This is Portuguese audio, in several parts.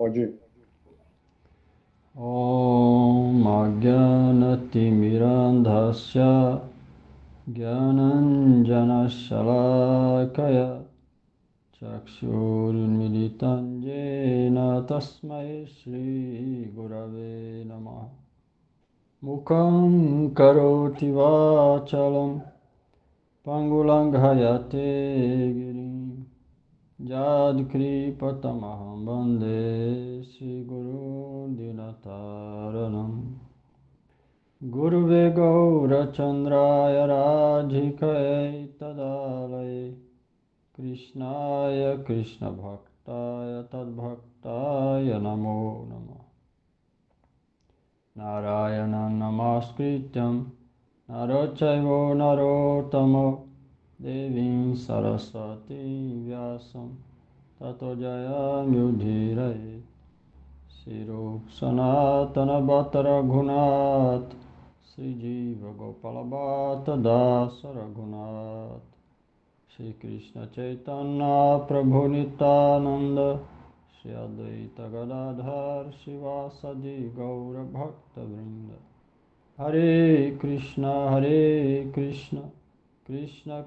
Pode ir. Om Ajnanatimirandhasya Gyananjanashalakaya Chakshurmilitam Jena Tasmai Shri Gurave Namaha. Mukhaṁ karoti vachalam Pangulanghayate girim Jadkripatamaham Bande Sri Guru Dinataranam Guruve Gaurachandraya Radhikaye Tadalaye Krishnaya Krishna Bhaktaya Tadbhaktaya Namo Namah Narayana Namaskrityam Narochaivo Narottamo Devim Saraswati Vyasam Tato Jayamudhiraye Sirup Sanatana Bhattara Gunat Sri Jiva Gopala Bhatta Dasa Raghunath Shri Krishna Chaitanya Prabhu Nityananda Shri Advaita Gadadhar Shivasadi Gaura Bhakta Vrinda Hare Krishna Krishna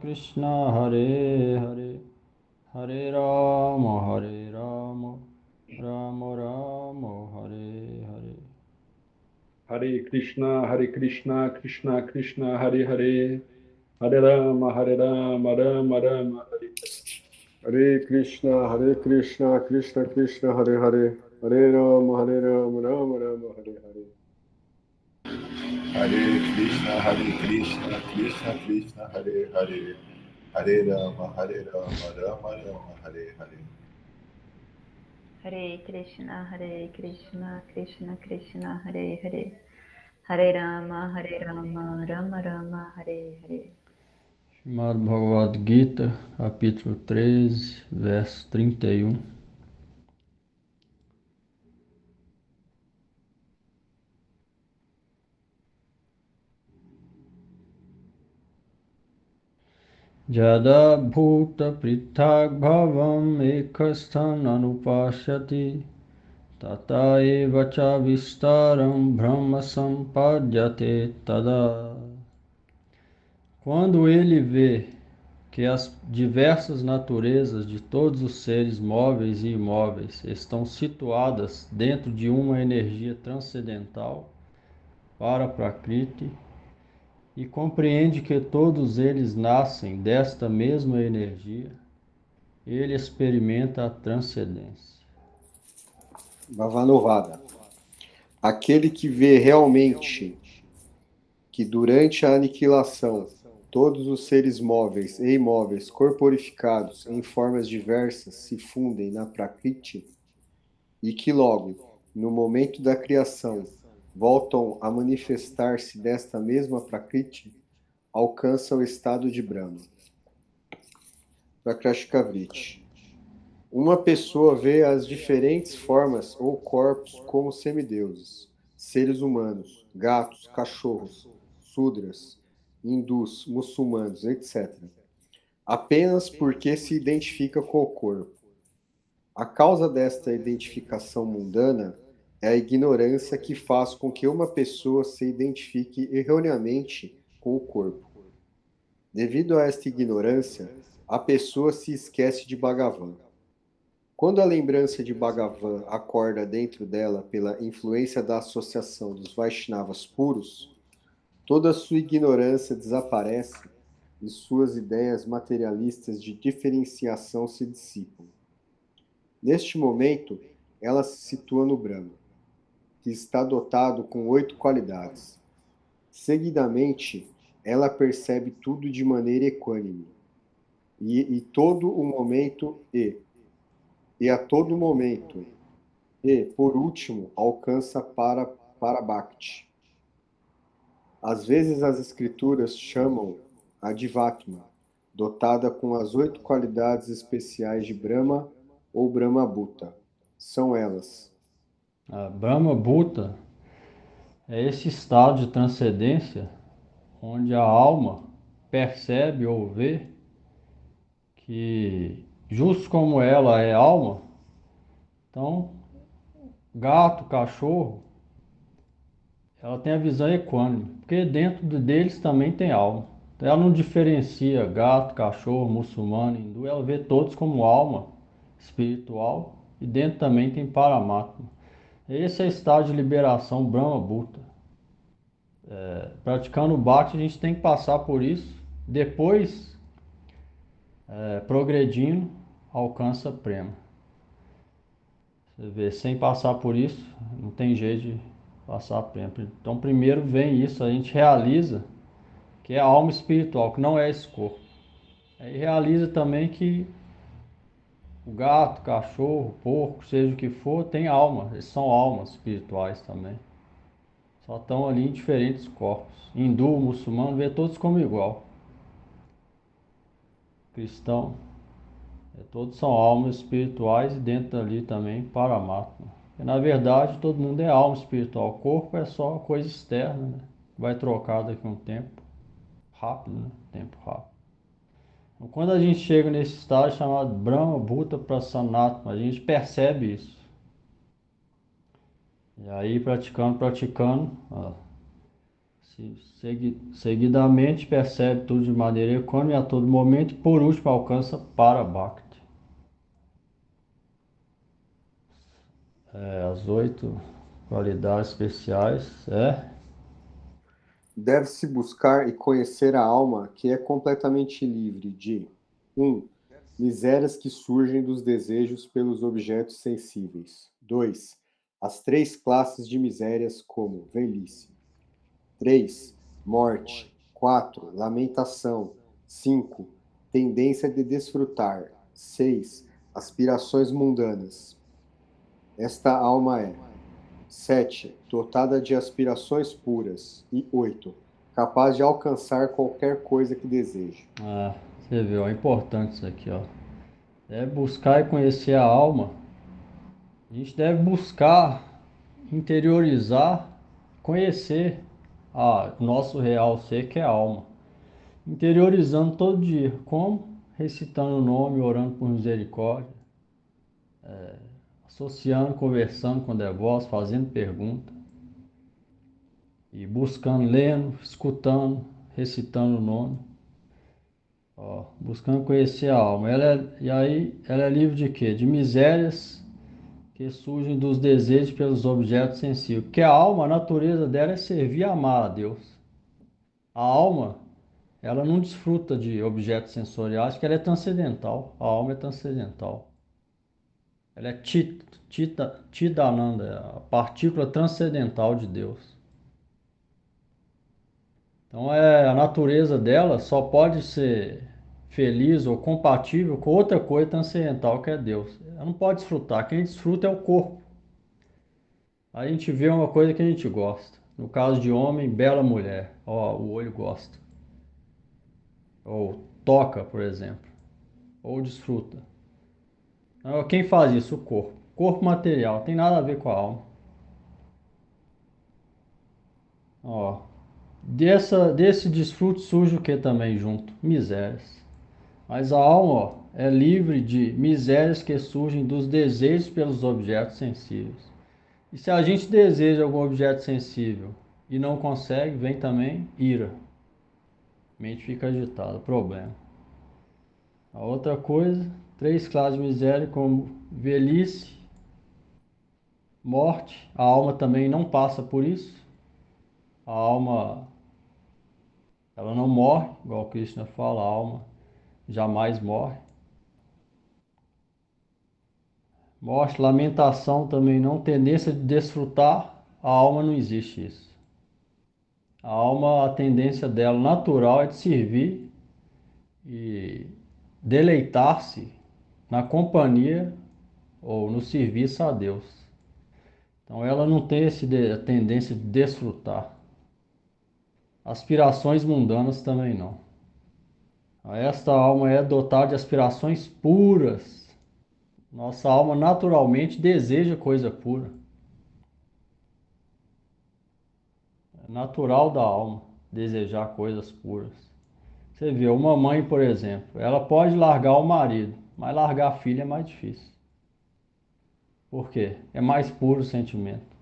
Krishna Hare Hare Hare Rama Rama Rama Hare Hare. Hare Krishna, Krishna Krishna, Hare Hare, Hare Rama, Rama Rama, Hare Hare Krishna, Krishna Krishna, Hare Hare, Hare Rama, Rama Rama, Hare Hare. Hare Krishna, Krishna Krishna, Hare Hare, Hare Rama, Rama Rama, Hare Hare. Hare Krishna, Krishna Krishna, Hare Hare, Hare Rama, Rama Rama, Hare Hare. Srimad Bhagavad Gita, capítulo 13, verso 31. Jada bhuta prithak bhavam ekasthan anupashyati tata eva cha vistaram brahma sampadhyate tada. Quando ele vê que as diversas naturezas de todos os seres móveis e imóveis estão situadas dentro de uma energia transcendental para Prakriti e compreende que todos eles nascem desta mesma energia, ele experimenta a transcendência. Bhavanuvada. Aquele que vê realmente que durante a aniquilação todos os seres móveis e imóveis corporificados em formas diversas se fundem na Prakriti e que logo, no momento da criação, voltam a manifestar-se desta mesma Prakriti, alcança o estado de Brahma. Prakrashikavriti. Uma pessoa vê as diferentes formas ou corpos como semideuses, seres humanos, gatos, cachorros, sudras, hindus, muçulmanos, etc. Apenas porque se identifica com o corpo. A causa desta identificação mundana é a ignorância que faz com que uma pessoa se identifique erroneamente com o corpo. Devido a esta ignorância, a pessoa se esquece de Bhagavan. Quando a lembrança de Bhagavan acorda dentro dela pela influência da associação dos Vaishnavas puros, toda sua ignorância desaparece e suas ideias materialistas de diferenciação se dissipam. Neste momento, ela se situa no Brahma, que está dotado com 8 qualidades. Seguidamente, ela percebe tudo de maneira equânime, e todo o momento e a todo momento, e, por último, alcança para Bhakti. Às vezes as escrituras chamam a Divatma, dotada com as 8 qualidades especiais de Brahma ou Brahma Bhuta. São elas: A Brahma Bhuta é esse estado de transcendência onde a alma percebe ou vê que, justo como ela é alma, então gato, cachorro, ela tem a visão equânime, porque dentro deles também tem alma. Então ela não diferencia gato, cachorro, muçulmano, hindu, ela vê todos como alma espiritual e dentro também tem Paramatma. Esse é o estado de liberação Brahma Bhuta. Praticando o Bhakti a gente tem que passar por isso, depois progredindo alcança Prema. Você vê, sem passar por isso não tem jeito de passar Prema. Então primeiro vem isso, a gente realiza que é a alma espiritual, que não é esse corpo. Aí realiza também que o gato, cachorro, porco, seja o que for, tem alma. Eles são almas espirituais também. Só estão ali em diferentes corpos. Hindu, muçulmano, vê todos como igual. Cristão, todos são almas espirituais e dentro dali também Paramatma. E, na verdade, todo mundo é alma espiritual. O corpo é só coisa externa, né? Vai trocar daqui a um tempo rápido, né? Tempo rápido. Então, quando a gente chega nesse estágio chamado Brahma Bhuta Prasanatma, a gente percebe isso. E aí, praticando, ó, seguidamente percebe tudo de maneira econômica a todo momento e por último alcança Parabhakti. As 8 qualidades especiais Deve-se buscar e conhecer a alma que é completamente livre de 1. Misérias que surgem dos desejos pelos objetos sensíveis. 2. As 3 classes de misérias como velhice. 3. Morte. 4. Lamentação. 5. Tendência de desfrutar. 6. Aspirações mundanas. Esta alma é 7. Dotada de aspirações puras. E 8. Capaz de alcançar qualquer coisa que deseje. Você vê, ó, é importante isso aqui, ó. Deve buscar e conhecer a alma. A gente deve buscar interiorizar, conhecer o nosso real ser, que é a alma. Interiorizando todo dia. Como? Recitando o nome, orando por misericórdia, associando, conversando com devotos, fazendo pergunta. E buscando, lendo, escutando, recitando o nome. Ó, buscando conhecer a alma. E aí, ela é livre de quê? De misérias que surgem dos desejos pelos objetos sensíveis. Porque a alma, a natureza dela é servir e amar a Deus. A alma, ela não desfruta de objetos sensoriais, que ela é transcendental. A alma é transcendental. Ela é Chidananda, é a partícula transcendental de Deus. Então a natureza dela só pode ser feliz ou compatível com outra coisa transcendental que é Deus. Ela não pode desfrutar. Quem desfruta é o corpo. A gente vê uma coisa que a gente gosta. No caso de homem, bela mulher. Ó, o olho gosta. Ou toca, por exemplo. Ou desfruta. Então, quem faz isso? O corpo. Corpo material. Tem nada a ver com a alma. Ó, desse desfrute surge o que também junto? Misérias. Mas a alma, ó, é livre de misérias que surgem dos desejos pelos objetos sensíveis. E se a gente deseja algum objeto sensível e não consegue, vem também ira. A mente fica agitada, problema. A outra coisa, 3 classes de miséria como velhice, morte. A alma também não passa por isso. A alma, ela não morre, igual Krishna fala, a alma jamais morre. Morte, lamentação também não, tendência de desfrutar, a alma não existe isso. A alma, a tendência dela natural é de servir e deleitar-se na companhia ou no serviço a Deus. Então ela não tem a tendência de desfrutar. Aspirações mundanas também não. Esta alma é dotada de aspirações puras. Nossa alma naturalmente deseja coisa pura. É natural da alma desejar coisas puras. Você vê, uma mãe, por exemplo, ela pode largar o marido, mas largar a filha é mais difícil. Por quê? É mais puro o sentimento.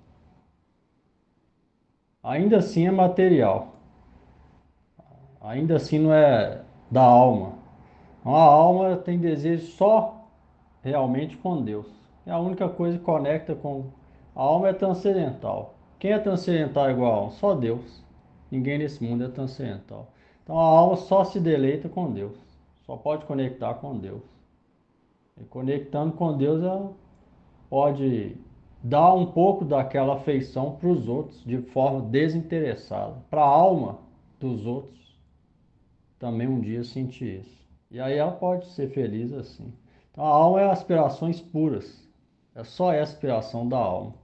Ainda assim é material. Ainda assim não é da alma. A alma tem desejo só realmente com Deus. É a única coisa que conecta com... A alma é transcendental. Quem é transcendental igual a alma? Só Deus. Ninguém nesse mundo é transcendental. Então a alma só se deleita com Deus. Só pode conectar com Deus. E conectando com Deus, ela pode dar um pouco daquela afeição para os outros de forma desinteressada. Para a alma dos outros também um dia sentir isso. E aí ela pode ser feliz assim. Então a alma é aspirações puras. É só essa aspiração da alma.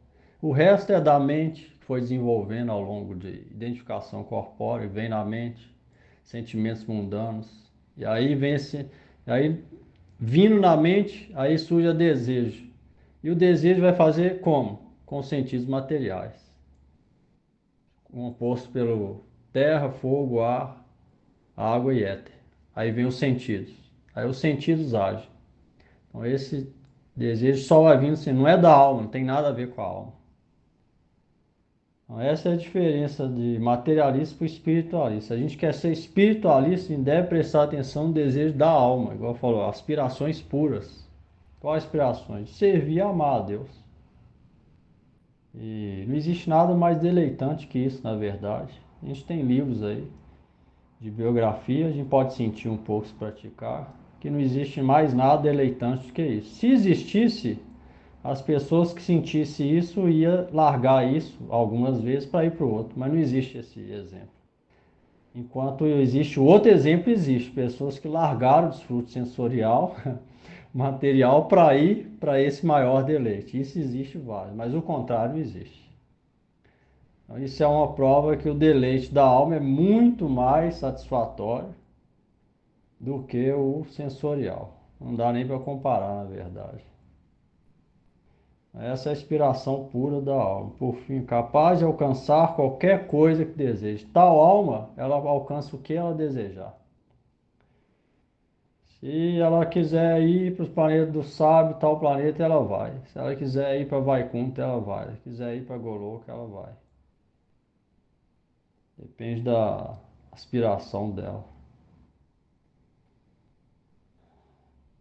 O resto é da mente, que foi desenvolvendo ao longo de identificação corpórea, vem na mente, sentimentos mundanos. E aí vem esse, aí vindo na mente, aí surge o desejo. E o desejo vai fazer como? Com os sentidos materiais. Composto pelo terra, fogo, ar, água e éter. Aí vem os sentidos. Aí os sentidos agem. Então esse desejo só vai vindo assim, não é da alma, não tem nada a ver com a alma. Então essa é a diferença de materialista para espiritualista. Se a gente quer ser espiritualista, a gente deve prestar atenção no desejo da alma, igual falou, aspirações puras. Quais aspirações? Servir e amar a Deus. E não existe nada mais deleitante que isso, na verdade. A gente tem livros aí de biografia, a gente pode sentir um pouco se praticar, que não existe mais nada deleitante do que isso. Se existisse, as pessoas que sentissem isso ia largar isso algumas vezes para ir para o outro, mas não existe esse exemplo. Enquanto existe o outro exemplo, existe pessoas que largaram o desfrute sensorial, material, para ir para esse maior deleite. Isso existe vários, mas o contrário não existe. Então, isso é uma prova que o deleite da alma é muito mais satisfatório do que o sensorial. Não dá nem para comparar, na verdade. Essa é a inspiração pura da alma. Por fim, capaz de alcançar qualquer coisa que deseje. Tal alma, ela alcança o que ela desejar. Se ela quiser ir para os planetas do sábio, tal planeta, ela vai. Se ela quiser ir para Vaikuntha, ela vai. Se quiser ir para Goloka, ela vai. Depende da aspiração dela.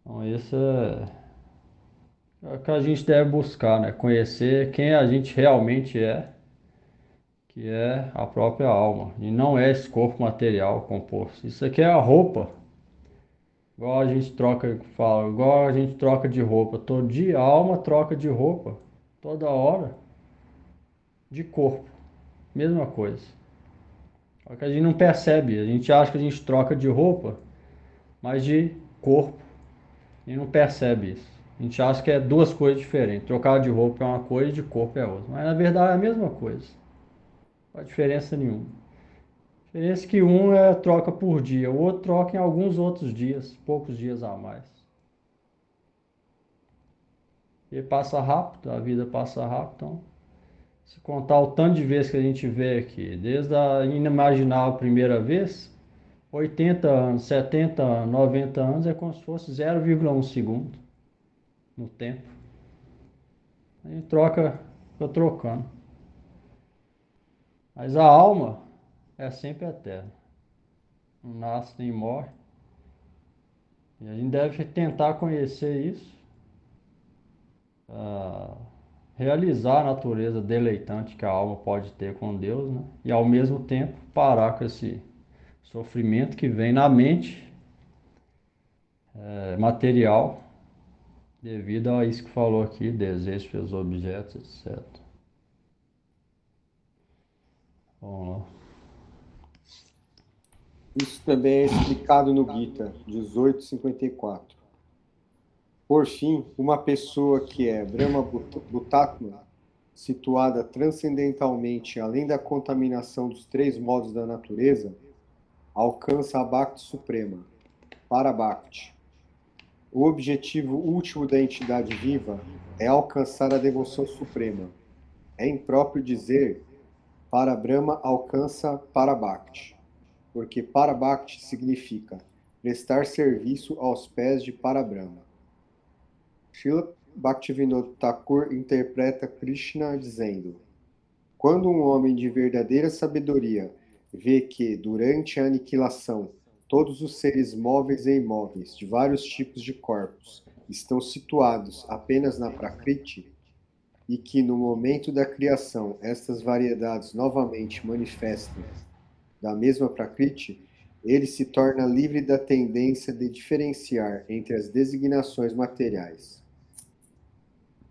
Então, isso é o que a gente deve buscar, né? Conhecer quem a gente realmente é, que é a própria alma, e não é esse corpo material composto. Isso aqui é a roupa, igual a gente troca, fala, igual a gente troca de roupa. Todo dia a alma troca de roupa, toda hora, de corpo, mesma coisa. Só que a gente não percebe, a gente acha que a gente troca de roupa, mas de corpo, e não percebe isso. A gente acha que é duas coisas diferentes. Trocar de roupa é uma coisa e de corpo é outra. Mas na verdade é a mesma coisa. Não faz diferença nenhuma. A diferença é que um troca por dia, o outro troca em alguns outros dias, poucos dias a mais. E passa rápido, a vida passa rápido. Então, se contar o tanto de vezes que a gente vê aqui, desde a inimaginável primeira vez, 80 anos, 70 anos, 90 anos é como se fosse 0,1 segundo no tempo. A gente troca, fica trocando. Mas a alma é sempre eterna. Não nasce nem morre. E a gente deve tentar conhecer isso, realizar a natureza deleitante que a alma pode ter com Deus, né? E ao mesmo tempo parar com esse sofrimento que vem na mente material, devido a isso que falou aqui, desejo pelos objetos, etc. Vamos lá. Isso também é explicado no Gita 1854. Por fim, uma pessoa que é Brahma Bhutatma, situada transcendentalmente além da contaminação dos três modos da natureza, alcança a Bhakti Suprema, Parabhakti. O objetivo último da entidade viva é alcançar a devoção suprema. É impróprio dizer para Brahma alcança Parabhakti, porque Parabhakti significa prestar serviço aos pés de Parabrahma. Srila Bhaktivinoda Thakur interpreta Krishna dizendo: quando um homem de verdadeira sabedoria vê que, durante a aniquilação, todos os seres móveis e imóveis de vários tipos de corpos estão situados apenas na Prakriti, e que no momento da criação estas variedades novamente manifestam da mesma Prakriti, ele se torna livre da tendência de diferenciar entre as designações materiais.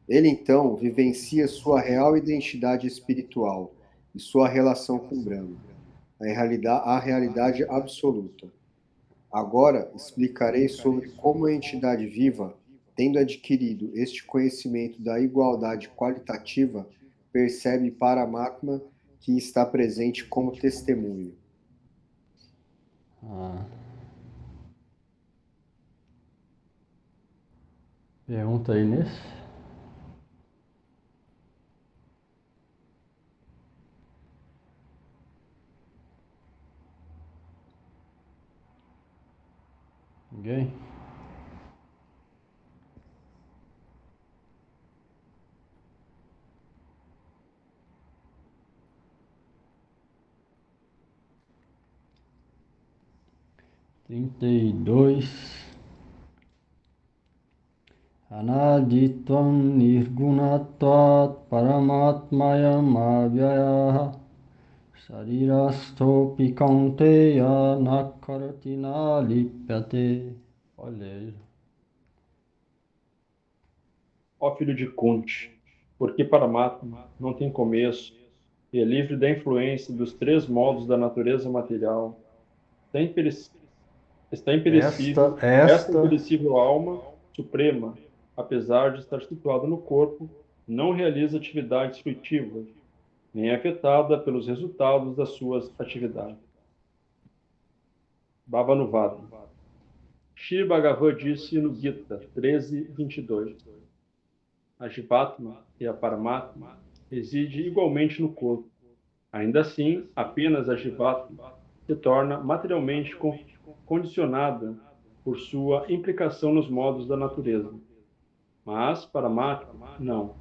Ele então vivencia sua real identidade espiritual e sua relação com Brahma, a realidade absoluta. Agora explicarei sobre como a entidade viva, tendo adquirido este conhecimento da igualdade qualitativa, percebe Paramatma que está presente como testemunho. Pergunta aí nesse. Ninguém? Trinta e dois. Anaditvam nirgunatvat paramatmayam avyayah sarirastopi kaunteya nakarati nalipyate. Olha aí. Ó filho de Kunti, porque Paramatma não tem começo e é livre da influência dos três modos da natureza material, está imperecível, esta imperecível alma suprema, apesar de estar situada no corpo, não realiza atividades fruitivas, nem é afetada pelos resultados das suas atividades. Bhavanuvada. Shri Bhagavan disse no Gita 13:22. A Jivatma e a Paramatma residem igualmente no corpo. Ainda assim, apenas a Jivatma se torna materialmente condicionada por sua implicação nos modos da natureza. Mas Paramatma, não.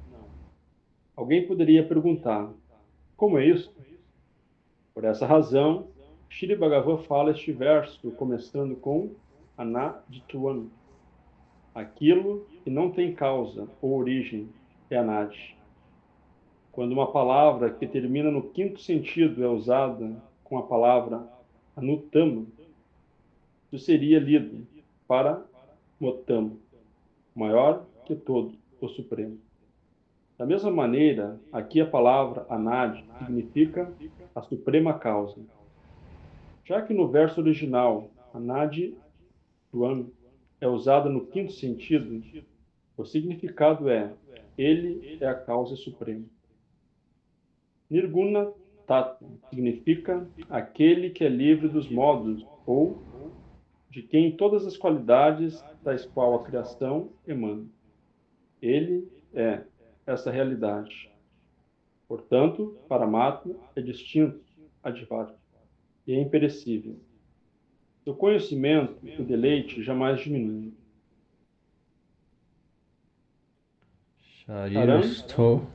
Alguém poderia perguntar, como é isso? Por essa razão, Shri Bhagavan fala este verso começando com Anaditvam. Aquilo que não tem causa ou origem é Anadi. Quando uma palavra que termina no quinto sentido é usada com a palavra Anutama, isso seria lido para Motama, maior que todo, o Supremo. Da mesma maneira, aqui a palavra Anadi significa a suprema causa. Já que no verso original, Anadi Tuan é usada no quinto sentido, o significado é ele é a causa suprema. Nirguna Tattva significa aquele que é livre dos modos ou de quem todas as qualidades, tais qual a criação, emanam. Ele é essa realidade. Portanto, Paramatma é distinto a Advaita e é imperecível. Seu conhecimento e o deleite jamais diminuem. Sharirasto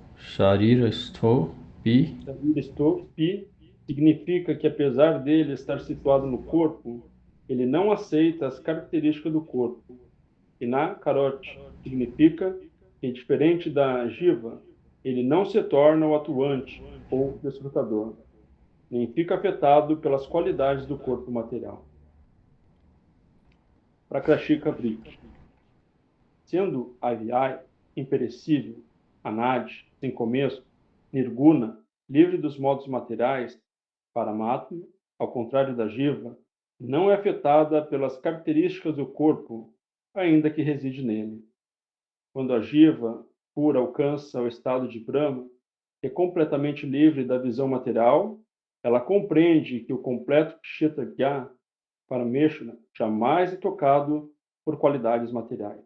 Pi. Sharirasto Pi significa que, apesar dele estar situado no corpo, ele não aceita as características do corpo. E na Karoti significa que, diferente da Jiva, ele não se torna o atuante ou desfrutador, nem fica afetado pelas qualidades do corpo material. Prakrashika Vriti. Sendo Avyaya imperecível, Anadi, sem começo, Nirguna, livre dos modos materiais, Paramatma, ao contrário da Jiva, não é afetada pelas características do corpo, ainda que reside nele. Quando a Jiva pura alcança o estado de Brahma, que é completamente livre da visão material, ela compreende que o completo Kshetragya, Parameshvara, jamais é tocado por qualidades materiais.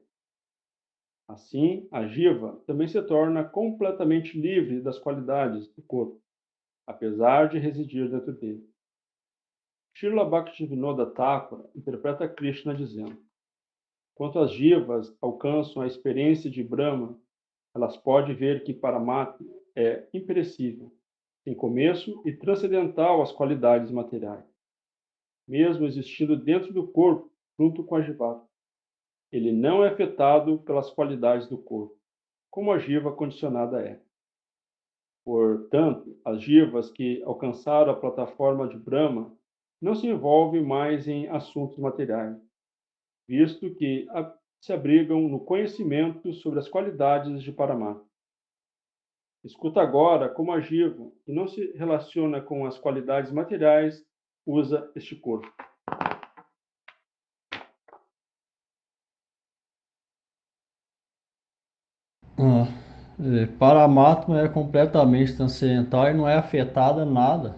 Assim, a Jiva também se torna completamente livre das qualidades do corpo, apesar de residir dentro dele. Srila Bhaktivinoda Thakur interpreta Krishna dizendo: Quanto as jivas alcançam a experiência de Brahma, elas podem ver que Paramatma é imperecível, tem começo e transcendental às qualidades materiais, mesmo existindo dentro do corpo, junto com a Jivata. Ele não é afetado pelas qualidades do corpo, como a jiva condicionada é. Portanto, as jivas que alcançaram a plataforma de Brahma não se envolvem mais em assuntos materiais, visto que se abrigam no conhecimento sobre as qualidades de Paramatma. Escuta agora como a jiva, que não se relaciona com as qualidades materiais, usa este corpo. Paramatma é completamente transcendental e não é afetada nada,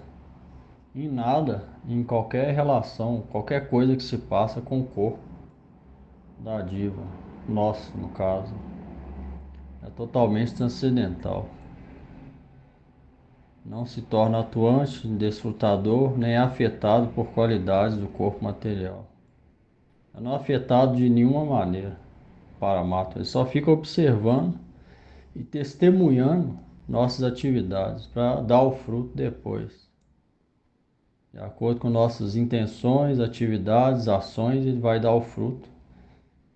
em qualquer relação, qualquer coisa que se passa com o corpo da diva, nosso no caso. É totalmente transcendental. Não se torna atuante, desfrutador, nem afetado por qualidades do corpo material. É não afetado de nenhuma maneira. Paramatma, ele só fica observando e testemunhando nossas atividades para dar o fruto depois. De acordo com nossas intenções, atividades, ações, ele vai dar o fruto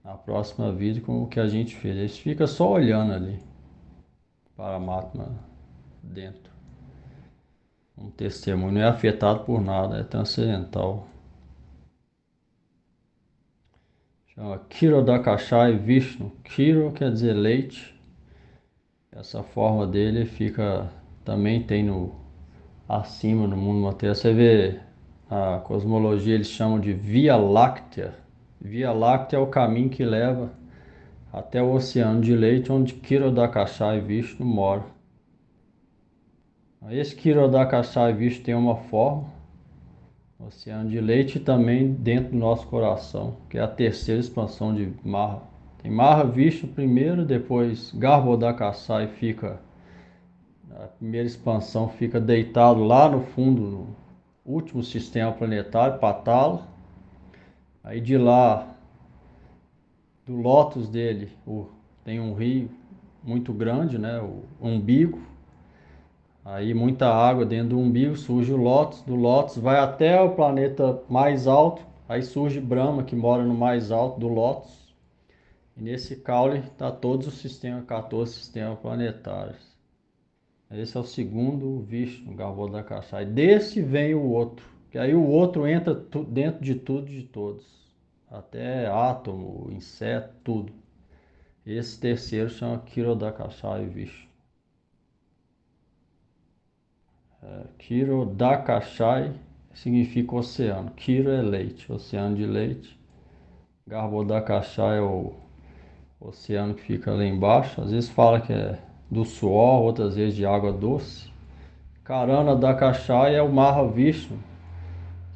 na próxima vida com o que a gente fez. Ele fica só olhando ali, Paramatma dentro. Um testemunho não é afetado por nada, é transcendental. Chama Kshirodakashai Vishnu. Kshiro quer dizer leite. Essa forma dele fica, também tem no acima no mundo material. Você vê a cosmologia, eles chamam de Via Láctea. Via Láctea é o caminho que leva até o oceano de leite, onde Kshirodakashai Vishnu mora. Esse Kshirodakashai Vishnu tem uma forma, oceano de leite, e também dentro do nosso coração, que é a terceira expansão de Maha. Tem Maha Vishnu primeiro, depois Garbhodakasai fica, a primeira expansão fica deitado lá no fundo, no último sistema planetário, Patala. Aí de lá, do lótus dele, tem um rio muito grande, né, o umbigo. Aí muita água dentro do umbigo, surge o lótus, do lótus vai até o planeta mais alto, aí surge Brahma, que mora no mais alto do lótus. E nesse caule está todos os sistemas, 14 sistemas planetários. Esse é o segundo Vishnu, Garbhodakasha. E desse vem o outro, que aí o outro entra dentro de tudo e de todos, até átomo, inseto, tudo. Esse terceiro chama Kshirodakasha e Vishnu. Kshirodakashai significa oceano. Kiro é leite, oceano de leite. Garbhodakashai é o oceano que fica lá embaixo. Às vezes fala que é do suor, outras vezes de água doce. Karana Dakashai é o Mahavishnu,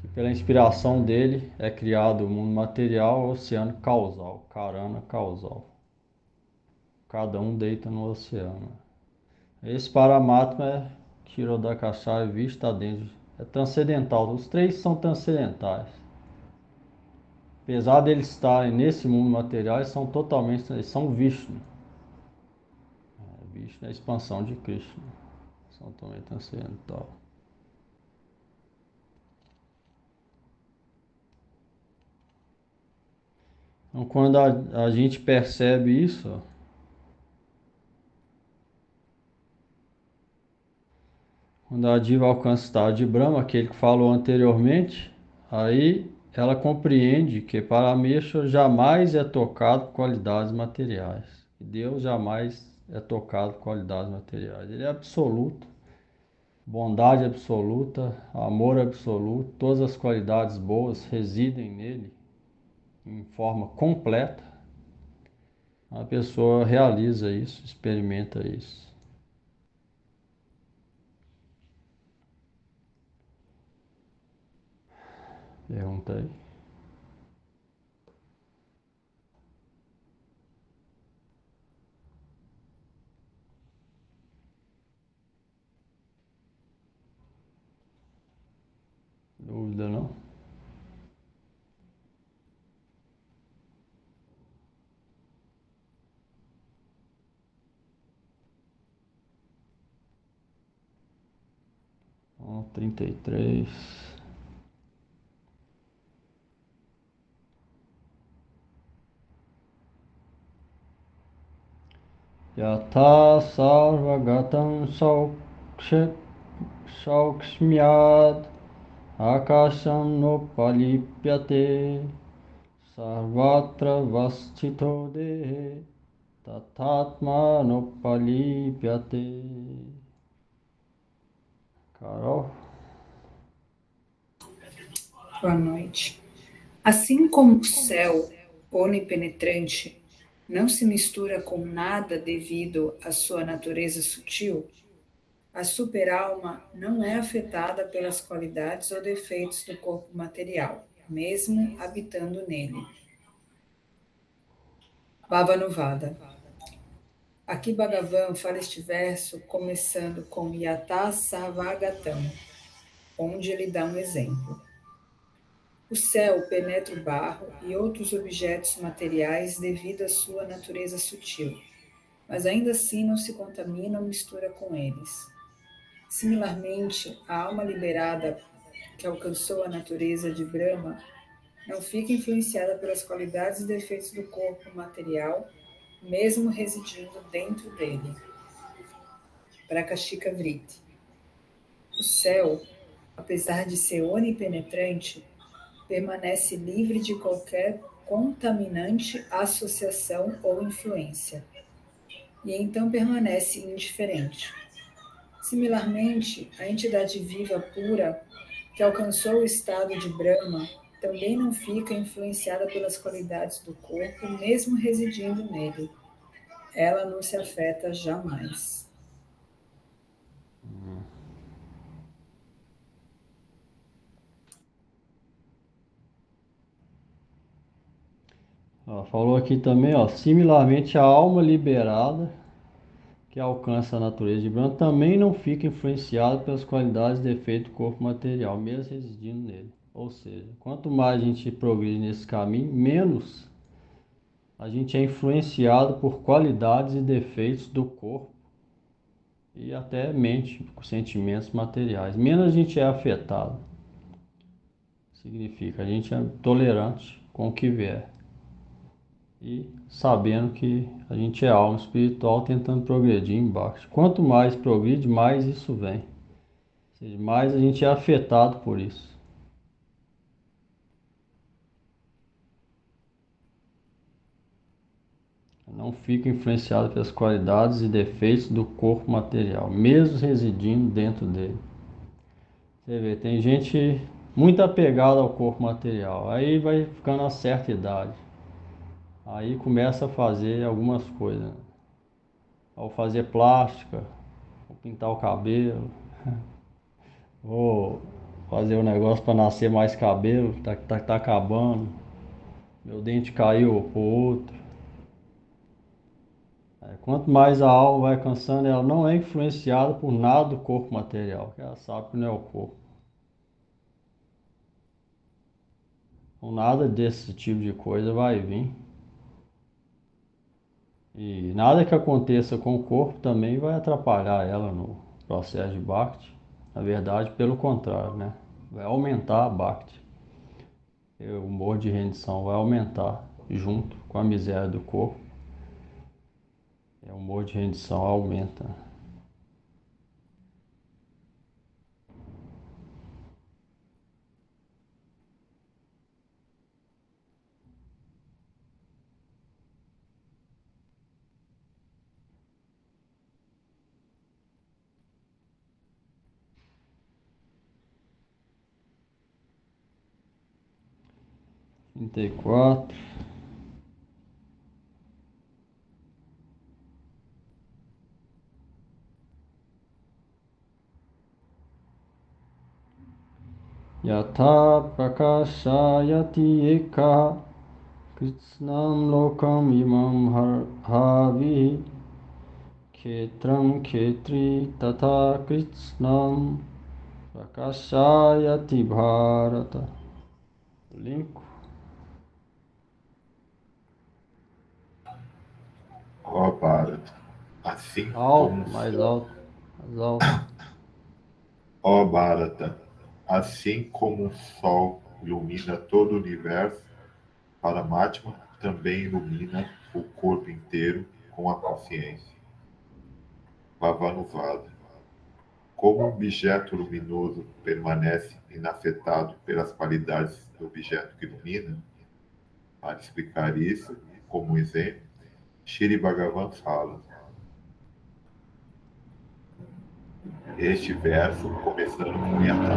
que pela inspiração dele é criado o mundo material, o oceano causal. Karana causal. Cada um deita no oceano. Esse Paramatma é Kshirodakashai Vishnu, está dentro. É transcendental. Os três são transcendentais. Apesar de eles estarem nesse mundo material, eles são Vishnu. Vishnu é a expansão de Krishna. São também transcendental. Então, quando a gente percebe isso, quando a diva alcança o estado de Brahma, aquele que falou anteriormente, aí ela compreende que Parameshwar jamais é tocado por qualidades materiais. Deus jamais é tocado por qualidades materiais. Ele é absoluto, bondade absoluta, amor absoluto, todas as qualidades boas residem nele em forma completa. A pessoa realiza isso, experimenta isso. Pergunta aí. Dúvida não? 33. Yatha sarvagatam saukshmyad akasham nopalipyate sarvatra vasthito dehe tathatma nopalipyate. Carol? Boa noite. Assim como o céu onipenetrante não se mistura com nada devido à sua natureza sutil, a superalma não é afetada pelas qualidades ou defeitos do corpo material, mesmo habitando nele. Bhavanuvada. Aqui Bhagavan fala este verso começando com Yatha Sarvagatam, onde ele dá um exemplo. O céu penetra o barro e outros objetos materiais devido à sua natureza sutil, mas ainda assim não se contamina ou mistura com eles. Similarmente, a alma liberada que alcançou a natureza de Brahma não fica influenciada pelas qualidades e defeitos do corpo material, mesmo residindo dentro dele. Prakashika Vritti. O céu, apesar de ser onipenetrante, permanece livre de qualquer contaminante, associação ou influência, e então permanece indiferente. Similarmente, a entidade viva pura que alcançou o estado de Brahma também não fica influenciada pelas qualidades do corpo, mesmo residindo nele. Ela não se afeta jamais. Falou aqui também, similarmente a alma liberada que alcança a natureza de Brahma também não fica influenciada pelas qualidades e defeitos do corpo material, mesmo residindo nele. Ou seja, quanto mais a gente progride nesse caminho, menos a gente é influenciado por qualidades e defeitos do corpo e até mente, com sentimentos materiais. Menos a gente é afetado. Significa a gente é tolerante com o que vier. E sabendo que a gente é alma espiritual tentando progredir embaixo. Quanto mais progride, mais isso vem. Ou seja, mais a gente é afetado por isso. Não fica influenciado pelas qualidades e defeitos do corpo material, mesmo residindo dentro dele. Você vê, tem gente muito apegada ao corpo material, aí vai ficando a certa idade. Aí começa a fazer algumas coisas. Ao fazer plástica, ou pintar o cabelo, ou fazer um negócio para nascer mais cabelo, tá acabando. Meu dente caiu pro outro. Quanto mais a alma vai alcançando, ela não é influenciada por nada do corpo material, que ela sabe que não é o corpo. Então, nada desse tipo de coisa vai vir. E nada que aconteça com o corpo também vai atrapalhar ela no processo de Bhakti. Na verdade, pelo contrário, né? Vai aumentar a Bhakti. O humor de rendição vai aumentar junto com a miséria do corpo. O humor de rendição aumenta. Trinta e quatro. Yatha prakashayati eka Krishnam lokam imam havi Khetram khetri tata Krishnam prakashayati bharata. Linko. Ó Bharata, assim Alto, como o mais céu, alto, mais alto. Ó Bharata, assim como o Sol ilumina todo o universo, Paramatma também ilumina o corpo inteiro com a consciência. Vavanuvada. Como um objeto luminoso permanece inafetado pelas qualidades do objeto que ilumina, para explicar isso, como exemplo, Shri Bhagavan fala. Este verso, começando com Yatha.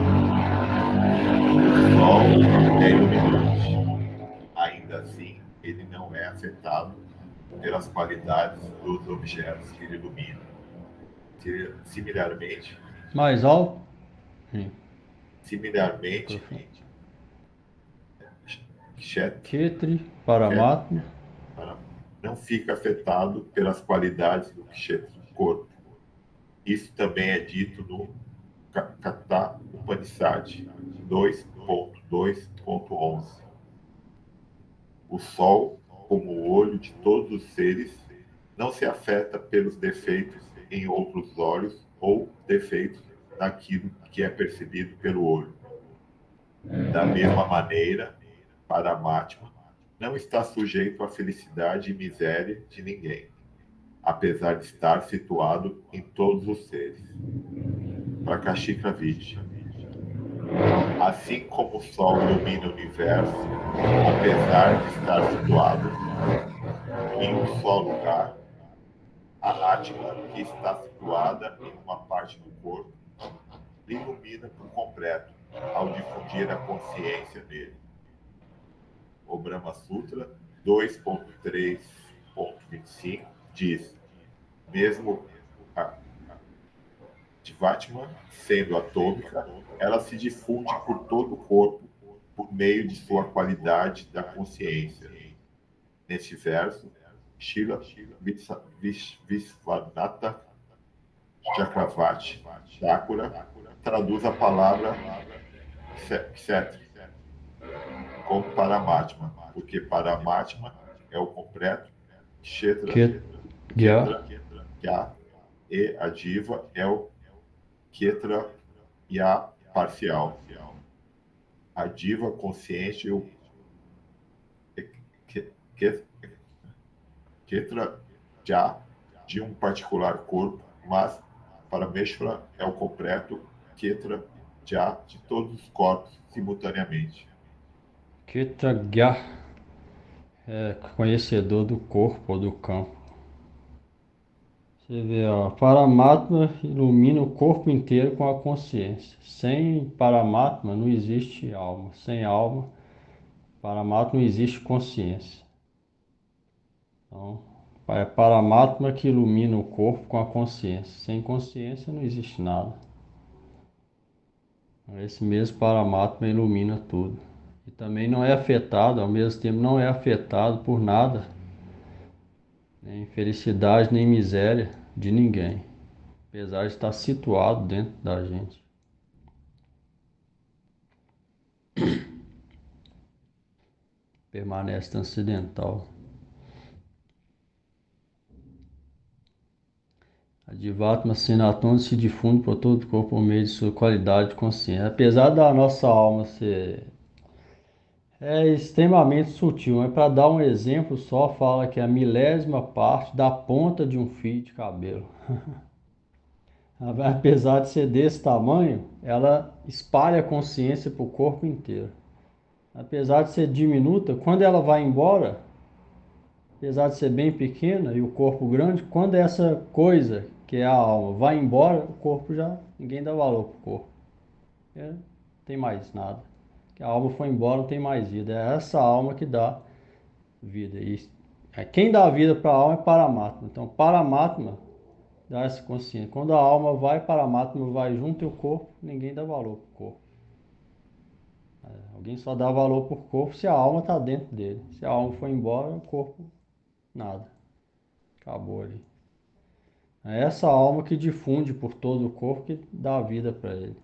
O Sol é iluminante. Ainda assim, ele não é afetado pelas qualidades dos objetos que ele ilumina. Similarmente, Mais alto? Sim, similarmente, perfeito. Kshetra Ketri, Paramatma. não fica afetado pelas qualidades do Kshetra, corpo. Isso também é dito no Katha Upanishad 2.2.11. O Sol, como o olho de todos os seres, não se afeta pelos defeitos em outros olhos ou defeitos naquilo que é percebido pelo olho. Da mesma maneira, Paramatma não está sujeito à felicidade e miséria de ninguém, apesar de estar situado em todos os seres. Prakashika Vidya. Assim como o Sol ilumina o universo, apesar de estar situado em um só lugar, a Atma, que está situada em uma parte do corpo, ilumina por completo ao difundir a consciência dele. O Brahma Sutra 2.3.25 diz: mesmo a Jivatma sendo atômica, ela se difunde por todo o corpo por meio de sua qualidade da consciência. Neste verso, Srila Visvanatha Chakravarti Thakura traduz a palavra Kshetra como Paramatma, porque Paramatma é o completo, Kshetra, Ketya, Kya, e a Diva é o Ketra Ya parcial. A Diva consciente e o Ketra Ya de um particular corpo, mas Parameshvara é o completo Ketra Já de todos os corpos simultaneamente. Ketragya, é conhecedor do corpo ou do campo. Você vê, ó, Paramatma ilumina o corpo inteiro com a consciência. Sem Paramatma não existe alma. Sem alma, Paramatma não existe consciência. Então, é Paramatma que ilumina o corpo com a consciência. Sem consciência não existe nada. Esse mesmo Paramatma ilumina tudo. E também não é afetado, ao mesmo tempo não é afetado por nada, nem felicidade, nem miséria de ninguém, apesar de estar situado dentro da gente. Permanece transcendental. A Divatma Sinatona se difunde por todo o corpo por meio de sua qualidade de consciência. Apesar da nossa alma ser extremamente sutil, mas para dar um exemplo só, fala que é a milésima parte da ponta de um fio de cabelo. Apesar de ser desse tamanho, ela espalha a consciência para o corpo inteiro. Apesar de ser diminuta, quando ela vai embora, apesar de ser bem pequena e o corpo grande, quando essa coisa, que é a alma, vai embora, o corpo já, ninguém dá valor pro corpo. Não tem mais nada. Que a alma foi embora, não tem mais vida. É essa alma que dá vida. E quem dá vida para a alma é Paramatma. Então, Paramatma dá essa consciência. Quando a alma vai, Paramatma vai junto e o corpo, ninguém dá valor pro corpo. Alguém só dá valor pro corpo se a alma está dentro dele. Se a alma foi embora, o corpo, nada. Acabou ali. É essa alma que difunde por todo o corpo que dá vida para ele.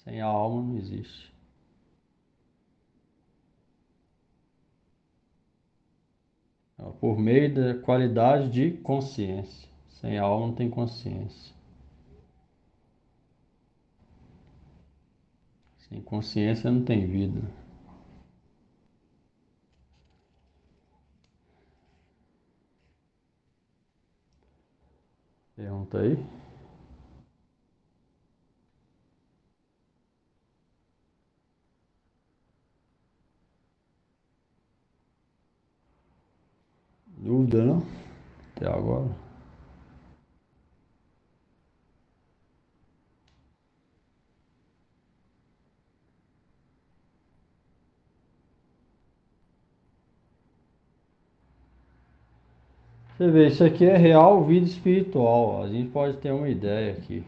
Sem a alma não existe. Por meio da qualidade de consciência. Sem a alma não tem consciência. Sem consciência não tem vida. Pergunta aí. Dúvida não? Até agora. Você vê, isso aqui é real vida espiritual. A gente pode ter uma ideia aqui.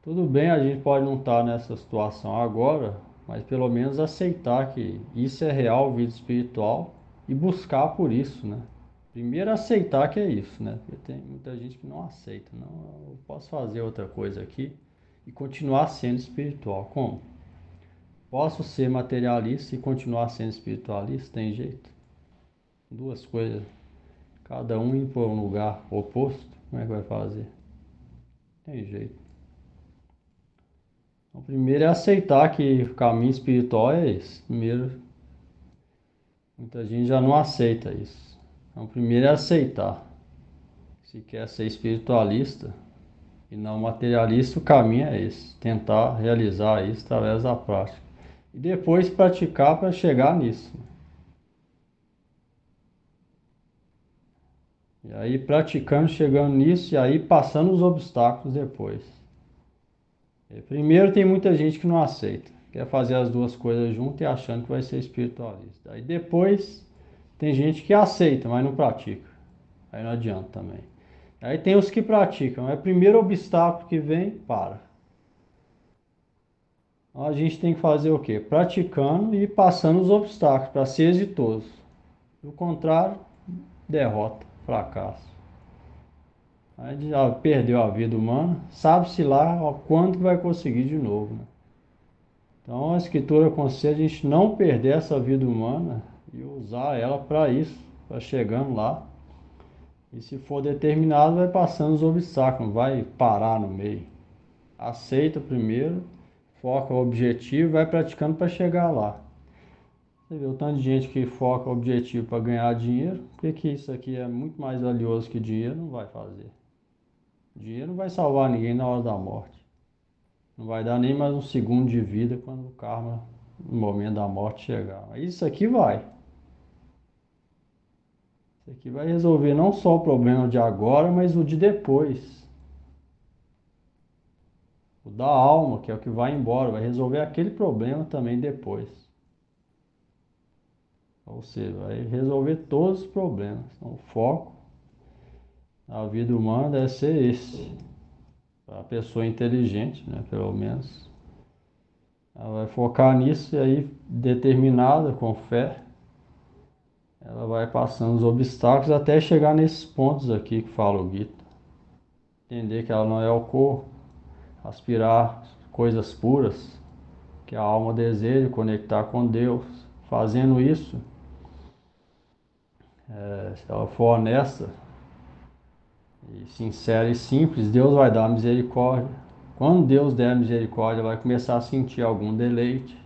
Tudo bem, a gente pode não estar nessa situação agora, mas pelo menos aceitar que isso é real vida espiritual e buscar por isso, né? Primeiro aceitar que é isso, né? Porque tem muita gente que não aceita. Não, eu posso fazer outra coisa aqui e continuar sendo espiritual. Como? Posso ser materialista e continuar sendo espiritualista? Tem jeito? Duas coisas. Cada um ir para um lugar oposto, como é que vai fazer? Tem jeito. Então, primeiro é aceitar que o caminho espiritual é esse. Primeiro, muita gente já não aceita isso. Então, primeiro é aceitar. Se quer ser espiritualista e não materialista, o caminho é esse. Tentar realizar isso através da prática. E depois praticar para chegar nisso. E aí praticando, chegando nisso e aí passando os obstáculos depois. Primeiro tem muita gente que não aceita, quer fazer as duas coisas junto e achando que vai ser espiritualista. Aí depois tem gente que aceita, mas não pratica. Aí não adianta também. Aí tem os que praticam, é o primeiro obstáculo que vem, para. Então a gente tem que fazer o quê? Praticando e passando os obstáculos para ser exitoso. Do contrário, derrota, fracasso. Aí já perdeu a vida humana, sabe-se lá quando vai conseguir de novo, né? Então a escritura aconselha a gente não perder essa vida humana e usar ela para isso, para chegando lá. E se for determinado, vai passando os obstáculos, não vai parar no meio. Aceita primeiro, foca o objetivo, vai praticando para chegar lá. Você vê o tanto de gente que foca o objetivo para ganhar dinheiro, porque isso aqui é muito mais valioso que dinheiro, não vai fazer. Dinheiro não vai salvar ninguém na hora da morte. Não vai dar nem mais um segundo de vida quando o karma, no momento da morte, chegar. Mas isso aqui vai. Isso aqui vai resolver não só o problema de agora, mas o de depois. O da alma, que é o que vai embora, vai resolver aquele problema também depois. Ou seja, vai resolver todos os problemas. Então, o foco na vida humana deve ser esse. Para a pessoa inteligente, né, pelo menos. Ela vai focar nisso e aí, determinada, com fé, ela vai passando os obstáculos até chegar nesses pontos aqui que fala o Gita. Entender que ela não é o corpo, aspirar coisas puras, que a alma deseja, conectar com Deus. Fazendo isso, se ela for honesta e sincera e simples, Deus vai dar misericórdia. Quando Deus der misericórdia, ela vai começar a sentir algum deleite.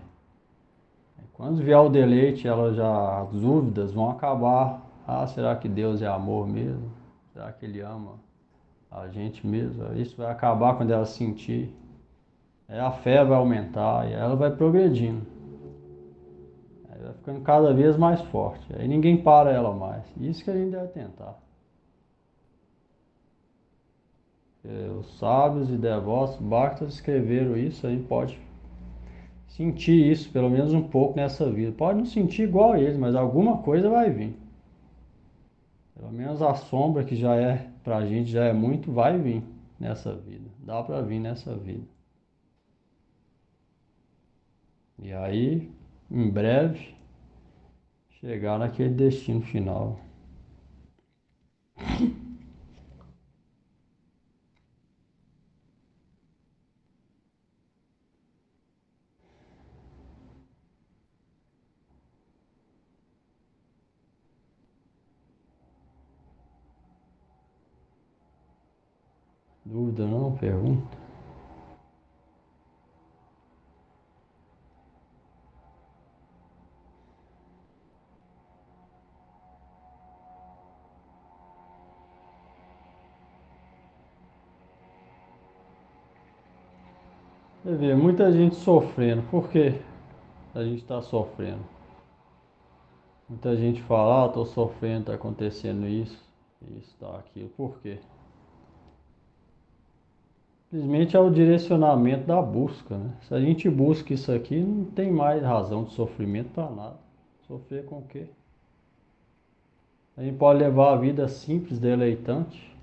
Quando vier o deleite, as dúvidas vão acabar. Ah, será que Deus é amor mesmo? Será que Ele ama a gente mesmo? Isso vai acabar quando ela sentir. Aí a fé vai aumentar e ela vai progredindo. Aí vai ficando cada vez mais forte. Aí ninguém para ela mais. Isso que a gente deve tentar. Os sábios e devotos Bhaktas escreveram isso, a gente pode sentir isso pelo menos um pouco nessa vida. Pode não sentir igual a eles, mas alguma coisa vai vir. Pelo menos a sombra que já é pra gente já é muito, vai vir nessa vida. Dá pra vir nessa vida. E aí, em breve, chegar naquele destino final. Dúvida não? Pergunta. Você vê, muita gente sofrendo. Por que a gente está sofrendo? Muita gente fala, estou sofrendo, está acontecendo isso, tá, aquilo. Por quê? Simplesmente é o direcionamento da busca, né? Se a gente busca isso aqui, não tem mais razão de sofrimento para nada. Sofrer com o quê? A gente pode levar a vida simples, deleitante,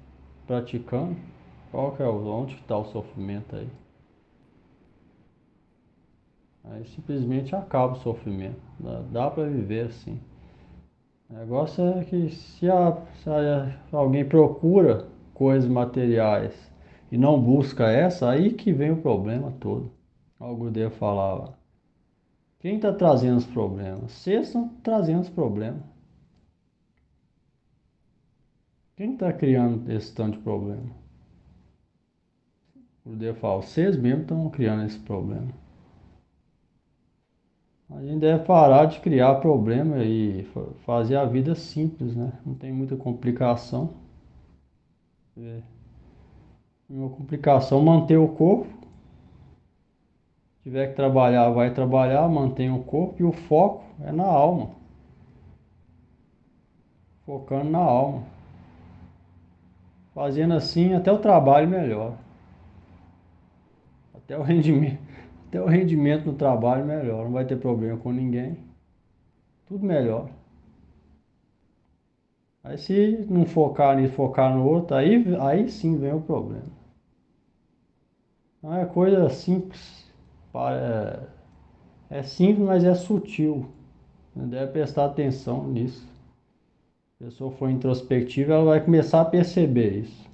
praticando. Qual que é onde está o sofrimento aí? Aí simplesmente acaba o sofrimento. Dá para viver assim. O negócio é que se alguém procura coisas materiais e não busca essa, aí que vem o problema todo. O Gurudev falava, quem está trazendo os problemas? Vocês estão trazendo os problemas. Quem está criando esse tanto de problema? O Gurudev fala, vocês mesmos estão criando esse problema. A gente deve parar de criar problema e fazer a vida simples, né? Não tem muita complicação. É. Uma complicação, manter o corpo. Se tiver que trabalhar, vai trabalhar, mantém o corpo e o foco é na alma. Focando na alma. Fazendo assim, até o trabalho melhora. Até o rendimento, até o rendimento no trabalho melhora. Não vai ter problema com ninguém. Tudo melhor. Aí se não focar nisso, focar no outro, aí sim vem o problema. Não é coisa simples. É simples, mas é sutil. Você deve prestar atenção nisso. Se a pessoa for introspectiva, ela vai começar a perceber isso.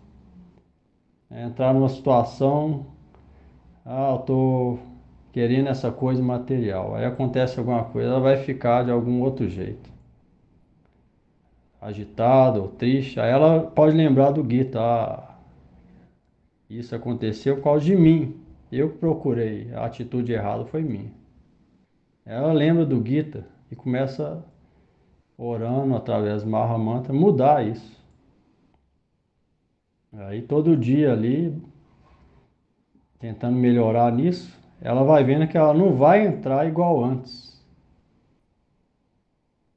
É entrar numa situação, eu tô querendo essa coisa material. Aí acontece alguma coisa, ela vai ficar de algum outro jeito. Agitada ou triste. Aí ela pode lembrar do Gita. Isso aconteceu por causa de mim. Eu que procurei. A atitude errada foi minha. Ela lembra do Gita e começa orando através do Mahamantra mudar isso. Aí todo dia ali, tentando melhorar nisso, ela vai vendo que ela não vai entrar igual antes.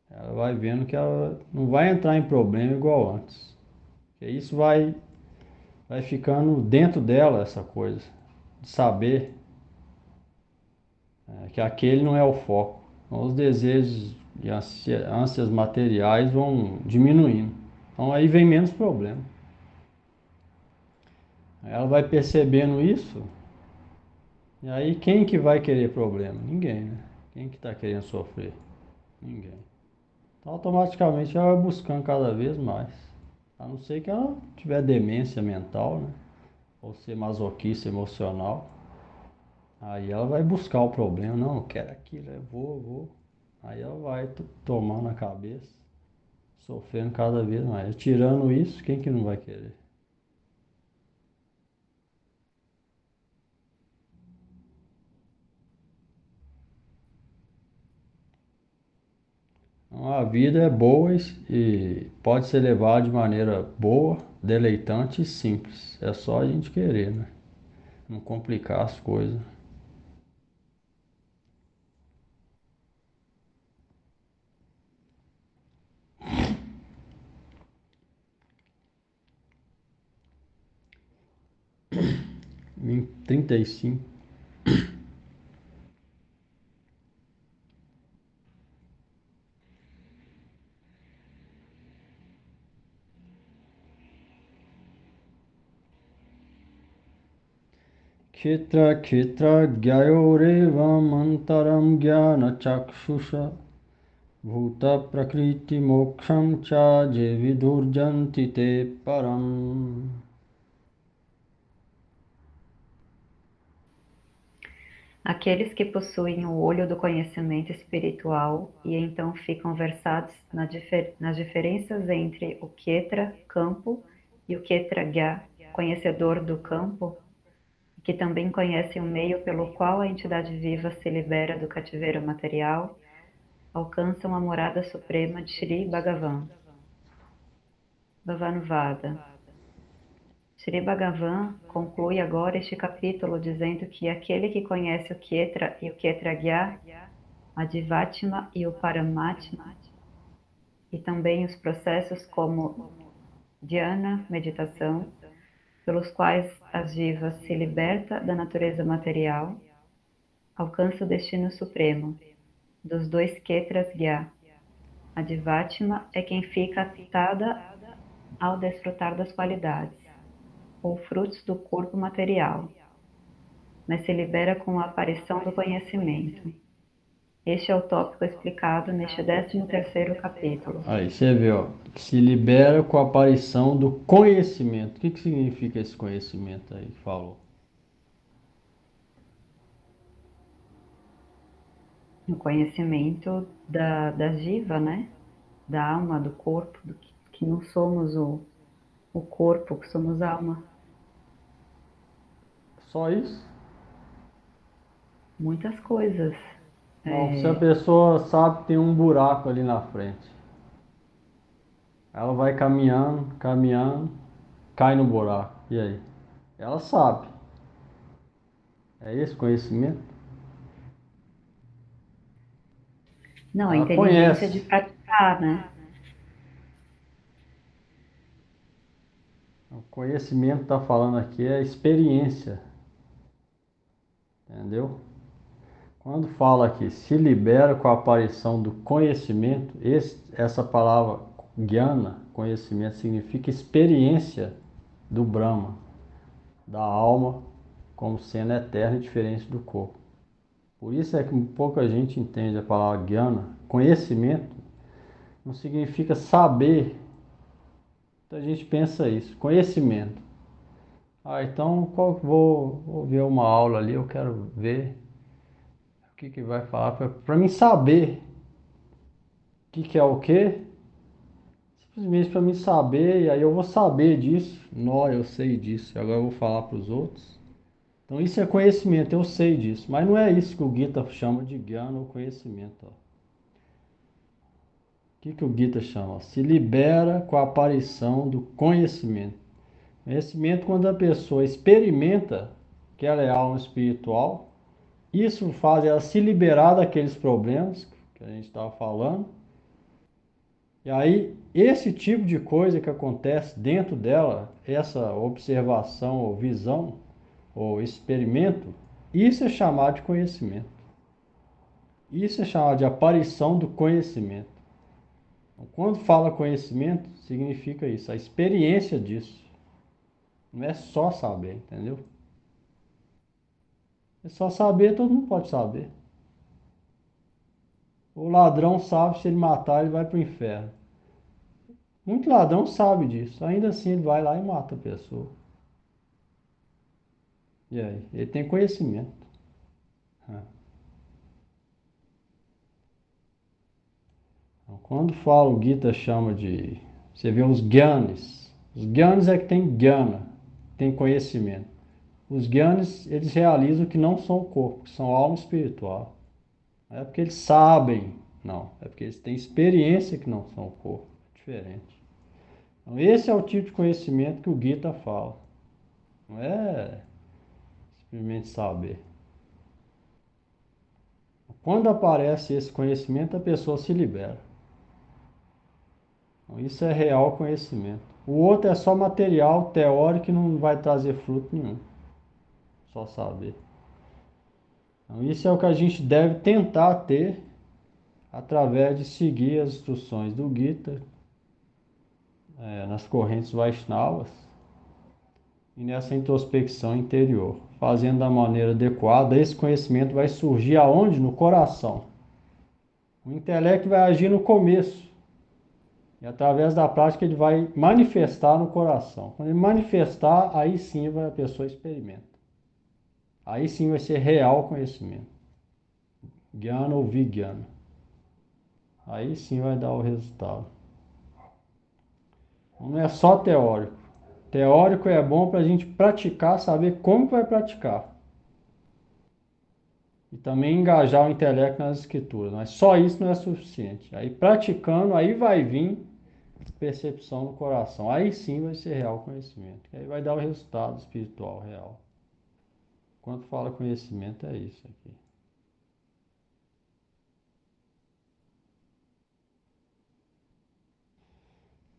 Ela vai vendo que ela não vai entrar em problema igual antes. Que isso vai ficando dentro dela essa coisa, de saber que aquele não é o foco. Então, os desejos e ânsias materiais vão diminuindo. Então aí vem menos problema. Ela vai percebendo isso, e aí quem que vai querer problema? Ninguém, né? Quem que está querendo sofrer? Ninguém. Então automaticamente ela vai buscando cada vez mais. A não ser que ela tiver demência mental, né? Ou ser masoquista emocional. Aí ela vai buscar o problema. Não, eu quero aquilo, eu vou. Aí ela vai tomando a cabeça, sofrendo cada vez mais. Tirando isso, quem que não vai querer? Então, a vida é boa e pode ser levada de maneira boa, deleitante e simples. É só a gente querer, né? Não complicar as coisas. Em 35. Kshetra kshetra gyayorevam antaram jnana chakshusha bhuta prakriti moksham cha je vidurjanti te param. Aqueles que possuem o olho do conhecimento espiritual e então ficam versados nas diferenças entre o Kshetra, campo, e o Kshetragya, conhecedor do campo, que também conhecem o meio pelo qual a entidade viva se libera do cativeiro material, alcançam a morada suprema de Shri Bhagavan. Bhavanuvada. Sri Bhagavan conclui agora este capítulo dizendo que aquele que conhece o Kshetra e o Kshetragya, a Jivatma e o Paramatma, e também os processos como dhyana, meditação, pelos quais as jivas se liberta da natureza material, alcança o destino supremo dos dois Kshetras Gya. A Jivatma é quem fica atada ao desfrutar das qualidades, ou frutos do corpo material, mas se libera com a aparição do conhecimento. Este é o tópico explicado neste 13º capítulo. Aí você vê, ó, se libera com a aparição do conhecimento. O que significa esse conhecimento aí que falou? O conhecimento da jiva, né? Da alma, do corpo, que não somos o corpo, que somos alma. Só isso? Muitas coisas. Não, se a pessoa sabe que tem um buraco ali na frente, ela vai caminhando, caminhando, cai no buraco. E aí? Ela sabe. É esse conhecimento? Não, a Ela inteligência de conhece. praticar, né? O conhecimento está falando aqui é experiência. Entendeu? Quando fala aqui, se libera com a aparição do conhecimento, essa palavra jnana, conhecimento, significa experiência do Brahma, da alma, como sendo eterna e diferente do corpo. Por isso é que pouca gente entende a palavra jnana. Conhecimento não significa saber. Muita gente pensa isso, conhecimento. Então vou ver uma aula ali, eu quero ver o que vai falar para mim saber o que é o quê. Simplesmente para mim saber, e aí eu vou saber disso. Nó, eu sei disso, agora eu vou falar para os outros. Então isso é conhecimento, eu sei disso. Mas não é isso que o Gita chama de jnana ou conhecimento. Ó. O que o Gita chama? Se libera com a aparição do conhecimento. Conhecimento quando a pessoa experimenta que ela é alma espiritual. Isso faz ela se liberar daqueles problemas que a gente estava falando. E aí, esse tipo de coisa que acontece dentro dela, essa observação ou visão ou experimento, isso é chamado de conhecimento. Isso é chamado de aparição do conhecimento. Então, quando fala conhecimento, significa isso, a experiência disso. Não é só saber, entendeu? É só saber, todo mundo pode saber. O ladrão sabe, se ele matar, ele vai para o inferno. Muito ladrão sabe disso. Ainda assim, ele vai lá e mata a pessoa. E aí? Ele tem conhecimento. Então, quando fala, o Gita chama de... Você vê os gyanis. Os gyanis é que tem jnana, tem conhecimento. Os gyanis, eles realizam que não são o corpo, que são alma espiritual. Não é porque eles sabem, não. É porque eles têm experiência que não são o corpo. Diferente. Então, esse é o tipo de conhecimento que o Gita fala. Não é simplesmente saber. Quando aparece esse conhecimento, a pessoa se libera. Então, isso é real conhecimento. O outro é só material, teórico, que não vai trazer fruto nenhum. Só saber. Então, isso é o que a gente deve tentar ter através de seguir as instruções do Gita, nas correntes Vaishnavas e nessa introspecção interior. Fazendo da maneira adequada, esse conhecimento vai surgir aonde? No coração. O intelecto vai agir no começo. E através da prática ele vai manifestar no coração. Quando ele manifestar, aí sim a pessoa experimenta. Aí sim vai ser real conhecimento. Jnana ou Vijnana. Aí sim vai dar o resultado. Não é só teórico. Teórico é bom para a gente praticar, saber como vai praticar. E também engajar o intelecto nas escrituras. Mas só isso não é suficiente. Aí praticando, aí vai vir percepção no coração. Aí sim vai ser real conhecimento. Aí vai dar o resultado espiritual real. Quando fala conhecimento, é isso aqui.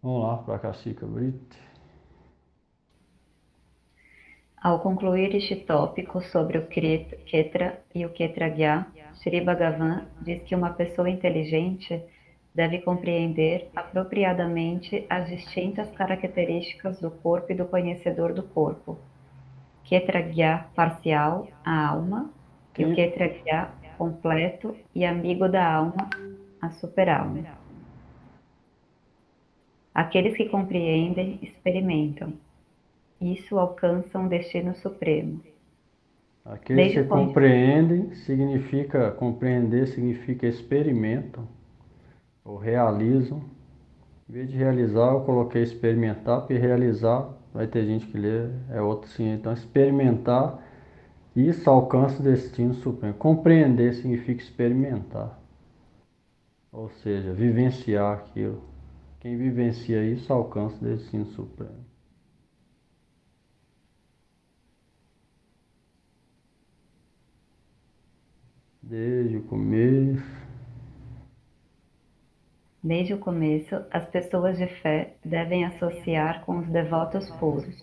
Vamos lá para a Cacicca Brito. Ao concluir este tópico sobre o Ketra e o Ketragya, Sri Bhagavan diz que uma pessoa inteligente deve compreender apropriadamente as distintas características do corpo e do conhecedor do corpo. Ketragya parcial, a alma, e o Ketragya completo e amigo da alma, a superalma. Aqueles que compreendem, experimentam. Isso alcança um destino supremo. Aqueles que compreendem, significa compreender, significa experimentam ou realizam. Em vez de realizar, eu coloquei experimentar, porque realizar, vai ter gente que lê, é outro sim. Então, experimentar, isso alcança o destino supremo. Compreender significa experimentar, ou seja, vivenciar aquilo. Quem vivencia isso alcança o destino supremo. Desde o começo. Desde o começo, as pessoas de fé devem associar com os devotos puros,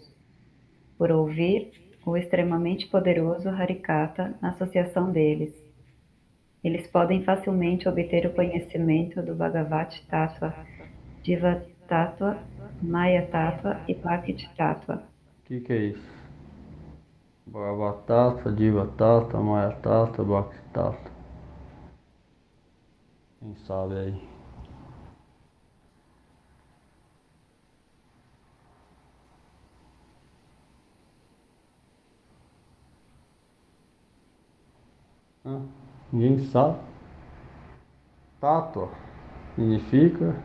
por ouvir o extremamente poderoso Harikata na associação deles. Eles podem facilmente obter o conhecimento do Bhagavad Tattva, Diva Tattva, Maya Tattva e Bhakti Tattva. O que é isso? Bhagavad Tattva, Diva Tattva, Maya Tattva, Bhakti Tattva. Quem sabe aí? Ninguém sabe. Tattva significa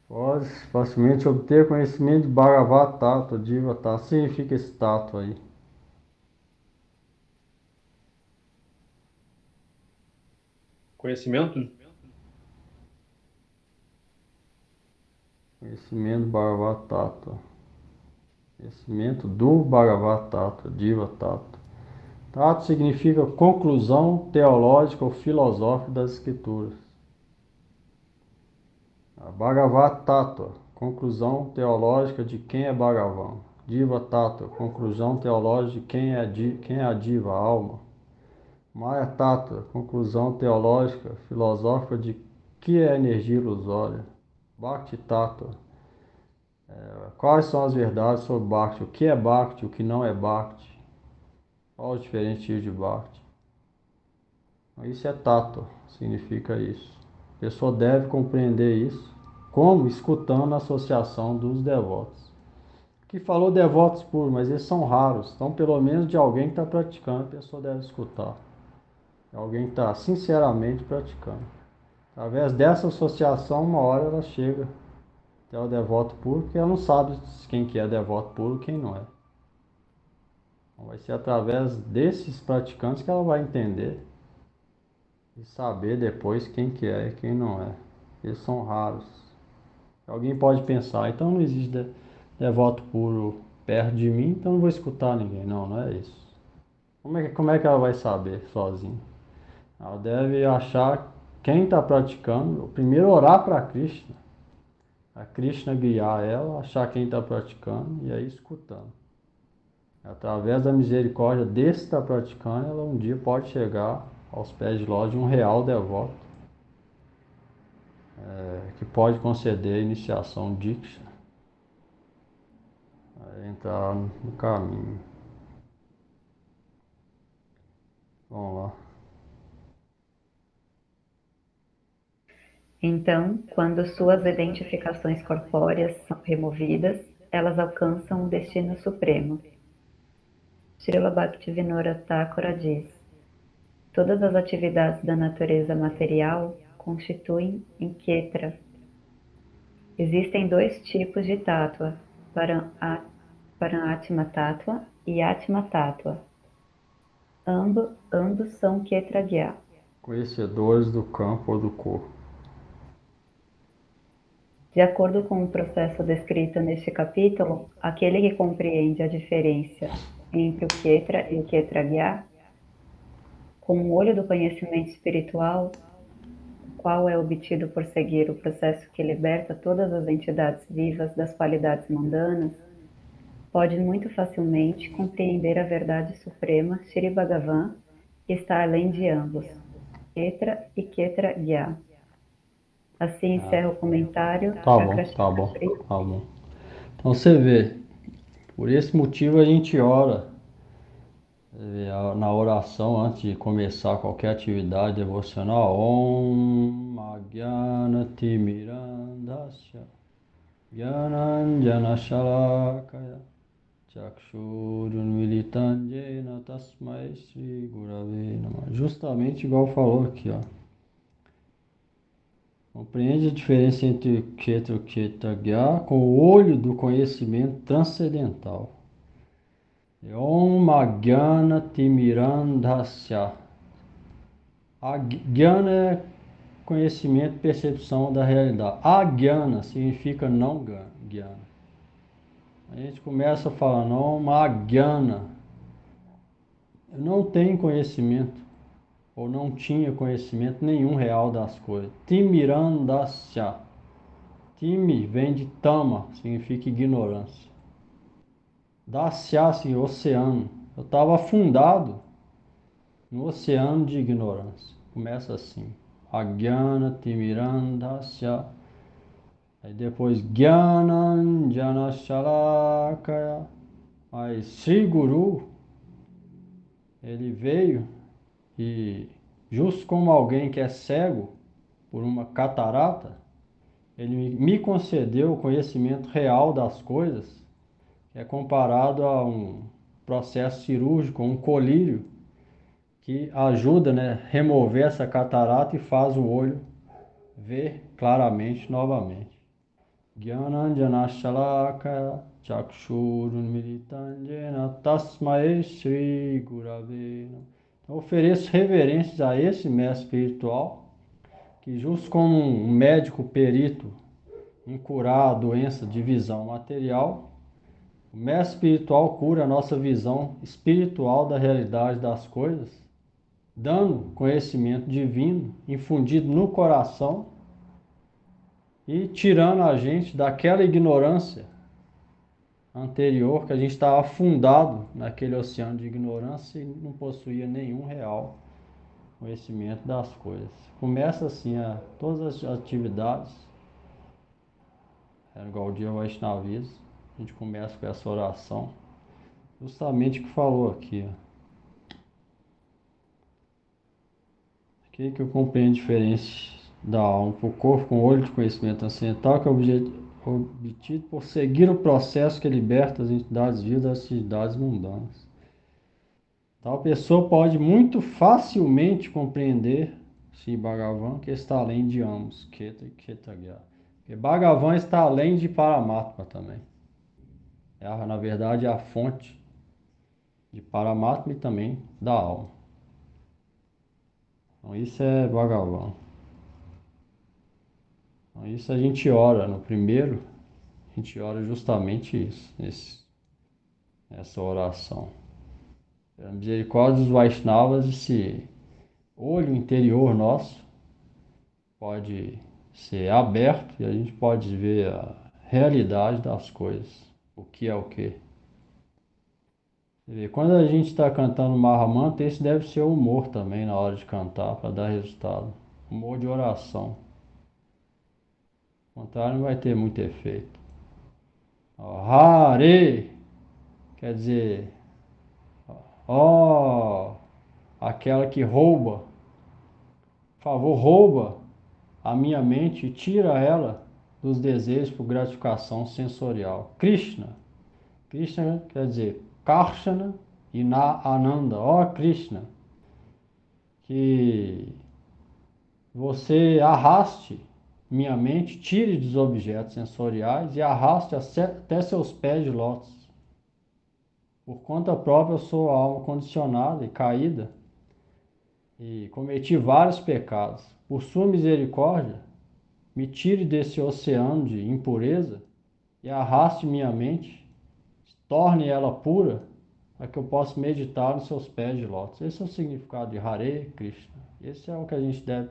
pode facilmente obter conhecimento de Bhagavad Tattva, Diva Tattva. Significa esse tattva aí. Conhecimento? Conhecimento do Bhagavad Tattva. Conhecimento do Bhagavad Tattva, Diva Tattva. Tattva significa conclusão teológica ou filosófica das escrituras. A Bhagavad Tattva, conclusão teológica de quem é Bhagavan. Diva Tattva, conclusão teológica de quem é a Diva, a alma. Maya Tattva, conclusão teológica, filosófica de que é energia ilusória. Bhakti Tattva, quais são as verdades sobre Bhakti, o que é Bhakti, o que não é Bhakti, qual os diferentes tipos de Bhakti. Isso é Tattva, significa isso. A pessoa deve compreender isso, como? Escutando a associação dos devotos. Que falou devotos puros, mas eles são raros, então pelo menos de alguém que está praticando, a pessoa deve escutar. Alguém que está sinceramente praticando. Através dessa associação, uma hora ela chega até o devoto puro, porque ela não sabe quem que é devoto puro e quem não é. Então vai ser através desses praticantes que ela vai entender e saber depois quem que é e quem não é. Eles são raros. Alguém pode pensar, então não existe devoto puro perto de mim, então não vou escutar ninguém. Não, não é isso. Como é que ela vai saber sozinha? Ela deve achar quem está praticando, primeiro orar para Krishna, a Krishna guiar ela, achar quem está praticando e aí escutando. Através da misericórdia desse que está praticando, ela um dia pode chegar aos pés de Lorde um real devoto, que pode conceder a iniciação Diksha, entrar no caminho. Vamos lá. Então, quando suas identificações corpóreas são removidas, elas alcançam o destino supremo. Srila Bhaktivinoda Thakura diz: todas as atividades da natureza material constituem Ketra. Existem dois tipos de Tattva, Paranatma Tattva e Atma Tattva. Ambos são Kshetra Gya. Conhecedores do campo ou do corpo. De acordo com o processo descrito neste capítulo, aquele que compreende a diferença entre o Kshetra e o Kshetra Gya, com o olho do conhecimento espiritual, o qual é obtido por seguir o processo que liberta todas as entidades vivas das qualidades mundanas, pode muito facilmente compreender a verdade suprema Shri Bhagavan, que está além de ambos, Kshetra e Kshetra Gya. Assim encerra o comentário. Tá bom. Então você vê, por esse motivo a gente ora na oração antes de começar qualquer atividade devocional. Om Ajnana Mirandasya Jnananjana Shalakaya Chakshurunmilitam Jena Tasmai Shri Gurave Namah. Justamente igual falou aqui, ó. Compreende a diferença entre o Kshetra e o Kshetra Gya com o olho do conhecimento transcendental. Om Ajnana Timirandhasya. Jnana é conhecimento, percepção da realidade. Ajnana significa não Jnana. A gente começa falando Om Ajnana. Eu não tenho conhecimento, ou não tinha conhecimento nenhum real das coisas. Timirandasya. Timi vem de tama, significa ignorância. Dasya, assim, oceano. Eu estava afundado no oceano de ignorância. Começa assim. Ajnana Timirandasya. Aí depois Jnananjana Shalakaya. Mas Sri Guru, ele veio e, justo como alguém que é cego por uma catarata, ele me concedeu o conhecimento real das coisas, que é comparado a um processo cirúrgico, um colírio, que ajuda, né, remover essa catarata e faz o olho ver claramente novamente. Jnananjana Shalakaya Chakshurunmilitam Jena Tasmai Shri Gurave Namah. Então, ofereço reverências a esse mestre espiritual, que justo como um médico perito em curar a doença de visão material, o mestre espiritual cura a nossa visão espiritual da realidade das coisas, dando conhecimento divino infundido no coração e tirando a gente daquela ignorância anterior, que a gente estava afundado naquele oceano de ignorância e não possuía nenhum real conhecimento das coisas. Começa assim todas as atividades, igual o dia Vaishnavismo, a gente começa com essa oração, justamente o que falou aqui. Aqui que eu compreendo a diferença da alma para o corpo com o olho de conhecimento transcendental, que é obtido por seguir o processo que liberta as entidades vivas das atividades mundanas. Tal pessoa pode muito facilmente compreender Sri Bhagavan, que está além de ambos, Kshetra e Kshetra Gya. Porque Bhagavan está além de Paramatma também. Na verdade, é a fonte de Paramatma e também da alma. Então isso é Bhagavan. Então isso a gente ora no primeiro, a gente ora justamente isso, essa oração. Pela misericórdia dos Vaishnavas, esse olho interior nosso pode ser aberto e a gente pode ver a realidade das coisas, o que é o que. Quando a gente está cantando Mahamantra, esse deve ser o humor também na hora de cantar, para dar resultado. Humor de oração. O contrário não vai ter muito efeito. Hare quer dizer, aquela que rouba. Por favor, rouba a minha mente e tira ela dos desejos por gratificação sensorial. Krishna quer dizer Karshana e Ananda. Krishna, que você arraste minha mente, tire dos objetos sensoriais e arraste até seus pés de lótus. Por conta própria eu sou alma condicionada e caída e cometi vários pecados. Por sua misericórdia, me tire desse oceano de impureza e arraste minha mente, torne ela pura, para que eu possa meditar nos seus pés de lótus. Esse é o significado de Hare Krishna. Esse é o que a gente deve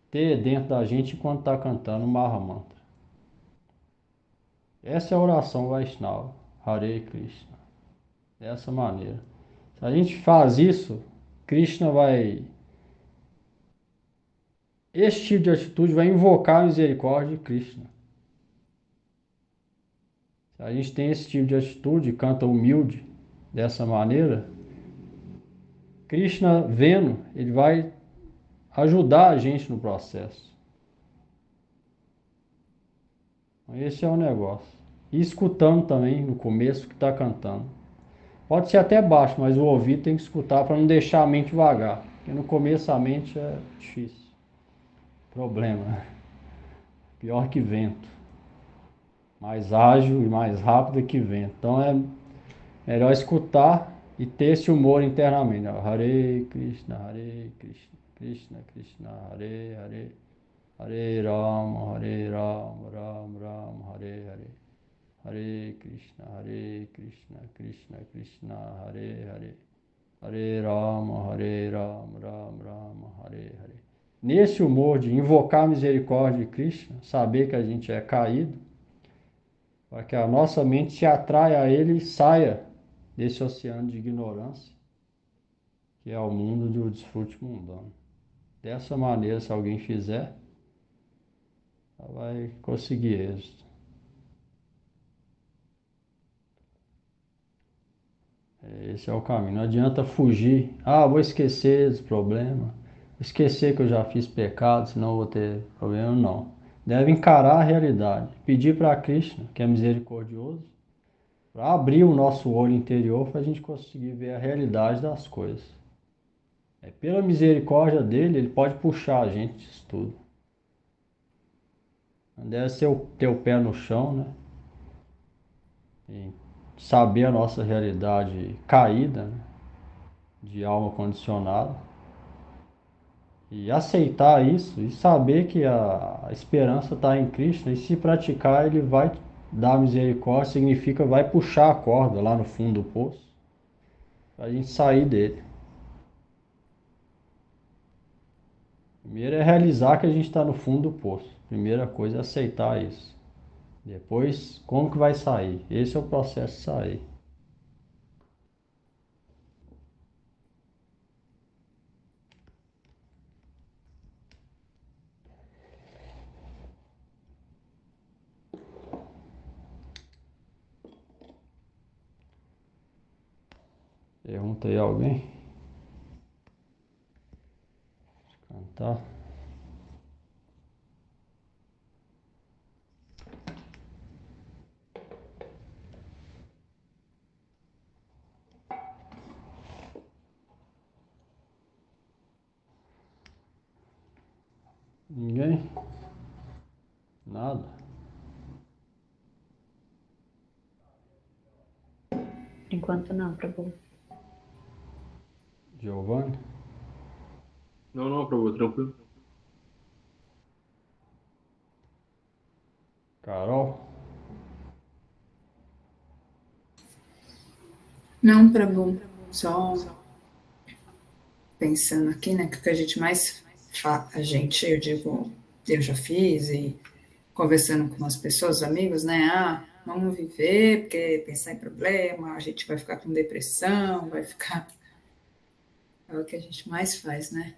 ter dentro da gente enquanto está cantando o Maha Mantra. Essa é a oração Vaishnava, Hare Krishna. Dessa maneira. Se a gente faz isso, Krishna vai. Esse tipo de atitude vai invocar a misericórdia de Krishna. Se a gente tem esse tipo de atitude, canta humilde dessa maneira, Krishna vendo, ele vai ajudar a gente no processo. Esse é o negócio. E escutando também no começo que está cantando. Pode ser até baixo, mas o ouvido tem que escutar para não deixar a mente vagar. Porque no começo a mente é difícil. Problema. Pior que vento. Mais ágil e mais rápido que vento. Então é melhor escutar e ter esse humor internamente. Hare Krishna, Hare Krishna, Krishna Krishna, Hare Hare, Hare Rama, Ram Ram, Hare Hare, Hare Krishna, Krishna Krishna, Hare Hare, Hare Rama, Ram Ram, Hare Hare. Nesse humor de invocar a misericórdia de Krishna, saber que a gente é caído, para que a nossa mente se atraia a ele e saia desse oceano de ignorância, que é o mundo do desfrute mundano. Dessa maneira, se alguém fizer, ela vai conseguir êxito. Esse é o caminho. Não adianta fugir. Vou esquecer dos problemas. Esquecer que eu já fiz pecado, senão eu vou ter problema. Não. Deve encarar a realidade. Pedir para Krishna, que é misericordioso, para abrir o nosso olho interior para a gente conseguir ver a realidade das coisas. Pela misericórdia dele, ele pode puxar a gente disso tudo. Deve ser ter o pé no chão, né? E saber a nossa realidade caída, né? De alma condicionada. E aceitar isso e saber que a esperança está em Cristo. E se praticar, ele vai dar misericórdia, significa vai puxar a corda lá no fundo do poço, para a gente sair dele. Primeiro é realizar que a gente está no fundo do poço. Primeira coisa é aceitar isso. Depois, como que vai sair? Esse é o processo de sair. Pergunta aí alguém? Cantar. Ninguém? Nada? Por enquanto não, Prabhu. Giovanni? Não, Prabhu, tranquilo. Carol? Não, Prabhu, só pensando aqui, né, que o que a gente mais eu digo, eu já fiz e conversando com as pessoas, amigos, né, vamos viver, porque pensar em problema, a gente vai ficar com depressão, vai ficar... É o que a gente mais faz, né?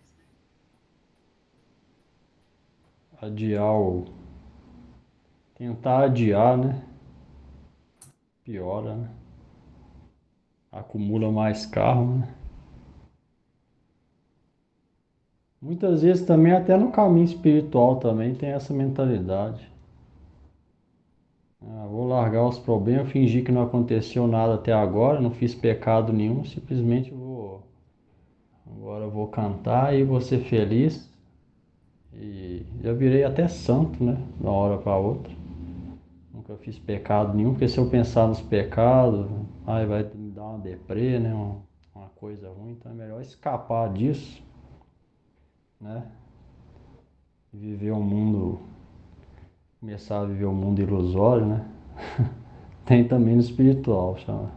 Tentar adiar, né? Piora, né? Acumula mais carro, né? Muitas vezes também até no caminho espiritual também tem essa mentalidade. Vou largar os problemas, fingir que não aconteceu nada até agora, não fiz pecado nenhum, simplesmente agora eu vou cantar e vou ser feliz. E já virei até santo, né? De uma hora para outra. Nunca fiz pecado nenhum, porque se eu pensar nos pecados, vai me dar uma deprê, né? Uma coisa ruim, então é melhor escapar disso, né? E viver um mundo, começar a viver um mundo ilusório, né? Tem também no espiritual, chama.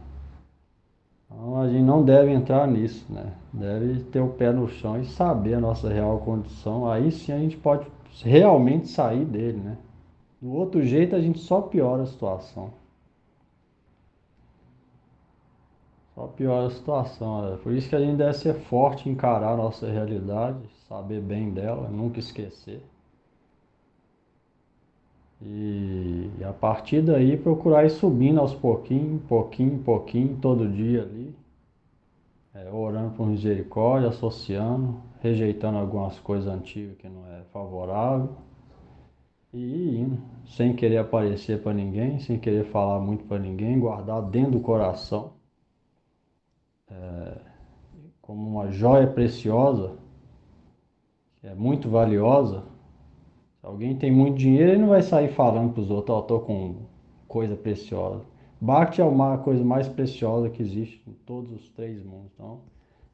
Então a gente não deve entrar nisso, né? Deve ter o pé no chão e saber a nossa real condição. Aí sim a gente pode realmente sair dele, né? Do outro jeito a gente só piora a situação. Só piora a situação. Por isso que a gente deve ser forte, encarar a nossa realidade, saber bem dela, nunca esquecer. E a partir daí procurar ir subindo aos pouquinho, todo dia ali, orando por misericórdia, associando, rejeitando algumas coisas antigas que não é favorável e ir indo, sem querer aparecer para ninguém, sem querer falar muito para ninguém, guardar dentro do coração como uma joia preciosa, que é muito valiosa. Se alguém tem muito dinheiro, ele não vai sair falando para os outros, ó, tô com coisa preciosa. Bhakti é uma coisa mais preciosa que existe em todos os três mundos. Então,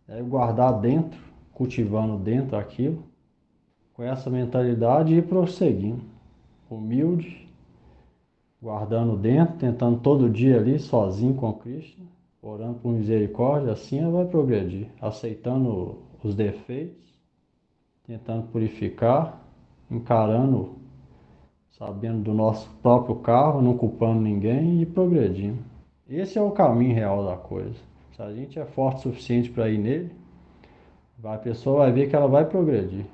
é guardar dentro, cultivando dentro aquilo, com essa mentalidade e ir prosseguindo. Humilde, guardando dentro, tentando todo dia ali, sozinho com Krishna, orando por misericórdia, assim ela vai progredir, aceitando os defeitos, tentando purificar, encarando, sabendo do nosso próprio carro, não culpando ninguém e progredindo. Esse é o caminho real da coisa. Se a gente é forte o suficiente para ir nele, a pessoa vai ver que ela vai progredir.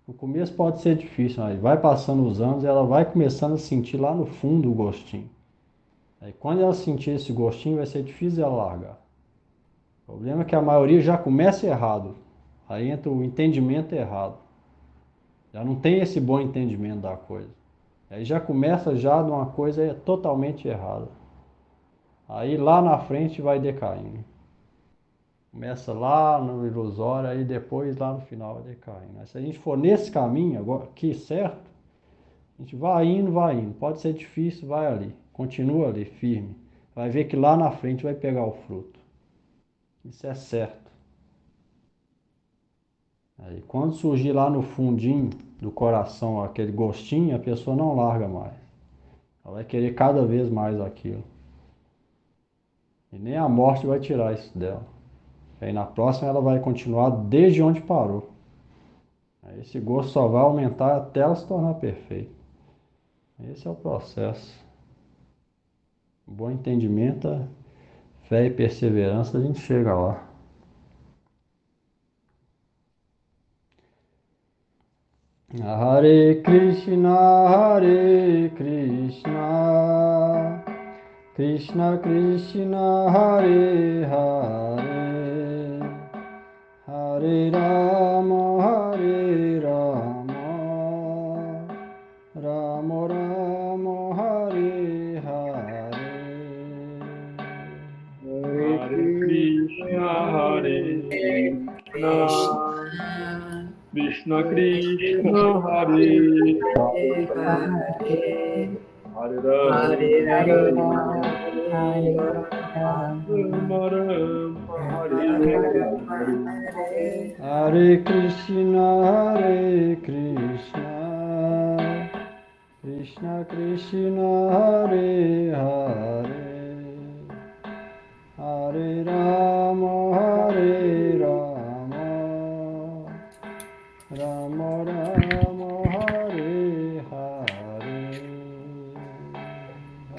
No começo pode ser difícil, mas vai passando os anos e ela vai começando a sentir lá no fundo o gostinho. Aí quando ela sentir esse gostinho, vai ser difícil ela largar. O problema é que a maioria já começa errado. Aí entra o entendimento errado. Já não tem esse bom entendimento da coisa. Aí já começa já de uma coisa totalmente errada. Aí lá na frente vai decaindo. Começa lá no ilusório, aí depois lá no final vai decaindo. Mas se a gente for nesse caminho agora, aqui certo, a gente vai indo, vai indo. Pode ser difícil, vai ali. Continua ali, firme. Vai ver que lá na frente vai pegar o fruto. Isso é certo. Aí quando surgir lá no fundinho do coração aquele gostinho, a pessoa não larga mais. Ela vai querer cada vez mais aquilo. E nem a morte vai tirar isso dela. Aí na próxima ela vai continuar desde onde parou. Aí esse gosto só vai aumentar até ela se tornar perfeita. Esse é o processo. Bom entendimento, fé e perseverança, a gente chega lá. Hare Krishna, Krishna Krishna, Hare Hare, Hare Rama, Rama Rama, Hare Hare. Hare Krishna, Hare Krishna, Krishna Krishna, Hare Hare, Hare Rama, Rama Rama, Hare Hare. Hare Krishna, Krishna Krishna, Hare Hare, Hare Rama, Rama Rama, Hare Hare.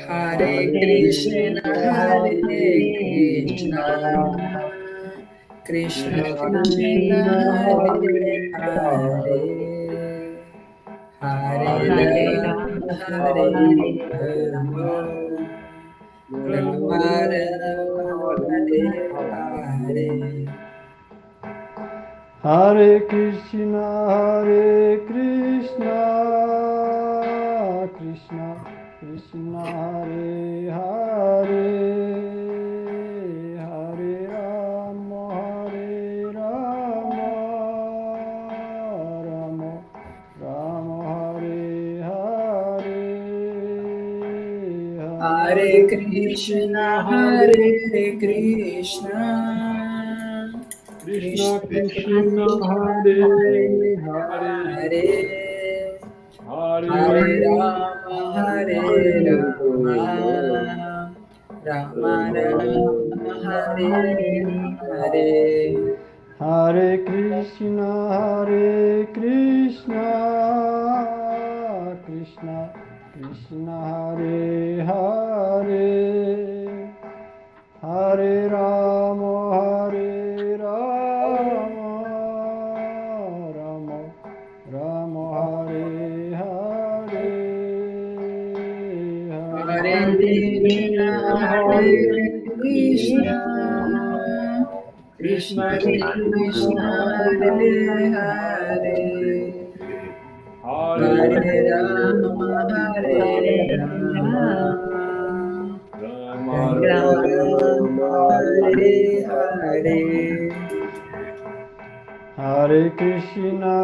Hare Krishna, Krishna Krishna, Hare Hare, Hare Rama, Rama Rama, Hare Hare. Hare Krishna, Krishna Krishna, Hare Hare, Hare Rama, Rama Rama, Hare Hare, Hare Hare Krishna, Hare Krishna, Krishna Krishna, Hare Hare, Hare Hare Rama, Hare Rama, Rama Rama, Hare Hare. Hare Krishna, Krishna Krishna, Hare Hare, Hare Rama, Rama Rama, Hare Hare, Hare Krishna, Krishna Krishna Krishna, Hare Hare, Hare Rama, Hare Rama, Rama Rama, Hare Hare. Hare Krishna,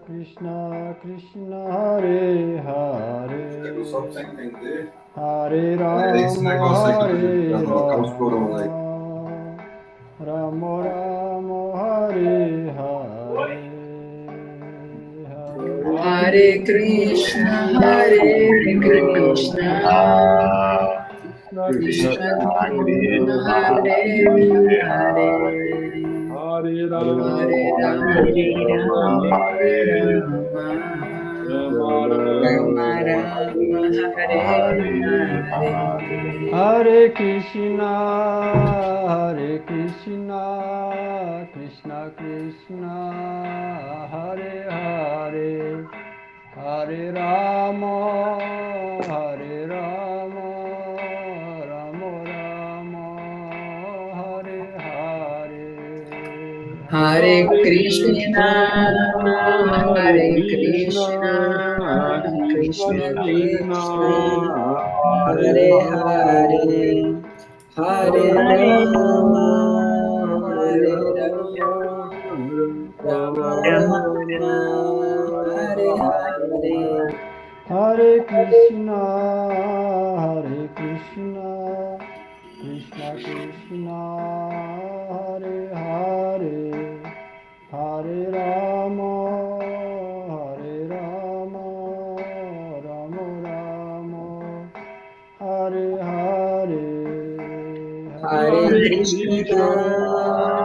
Krishna Krishna, Hare Hare, Hare Rama, Hare Rama, Rama Rama, Hare Hare, Hare Krishna, Krishna Krishna, Hare Hare, Hare Rama, Hare Rama, Rama Rama, Hare Hare. Hare Krishna, Krishna Krishna, Hare Hare, Hare Rama, Rama Rama, Hare Hare. Hare Krishna, Krishna Krishna, Hare Hare, Hare Rama, Rama Rama, Hare Hare. Hare Krishna, Krishna Krishna, Hare Hare, Hare Rama, Rama Rama, Hare Hare. Hare Krishna,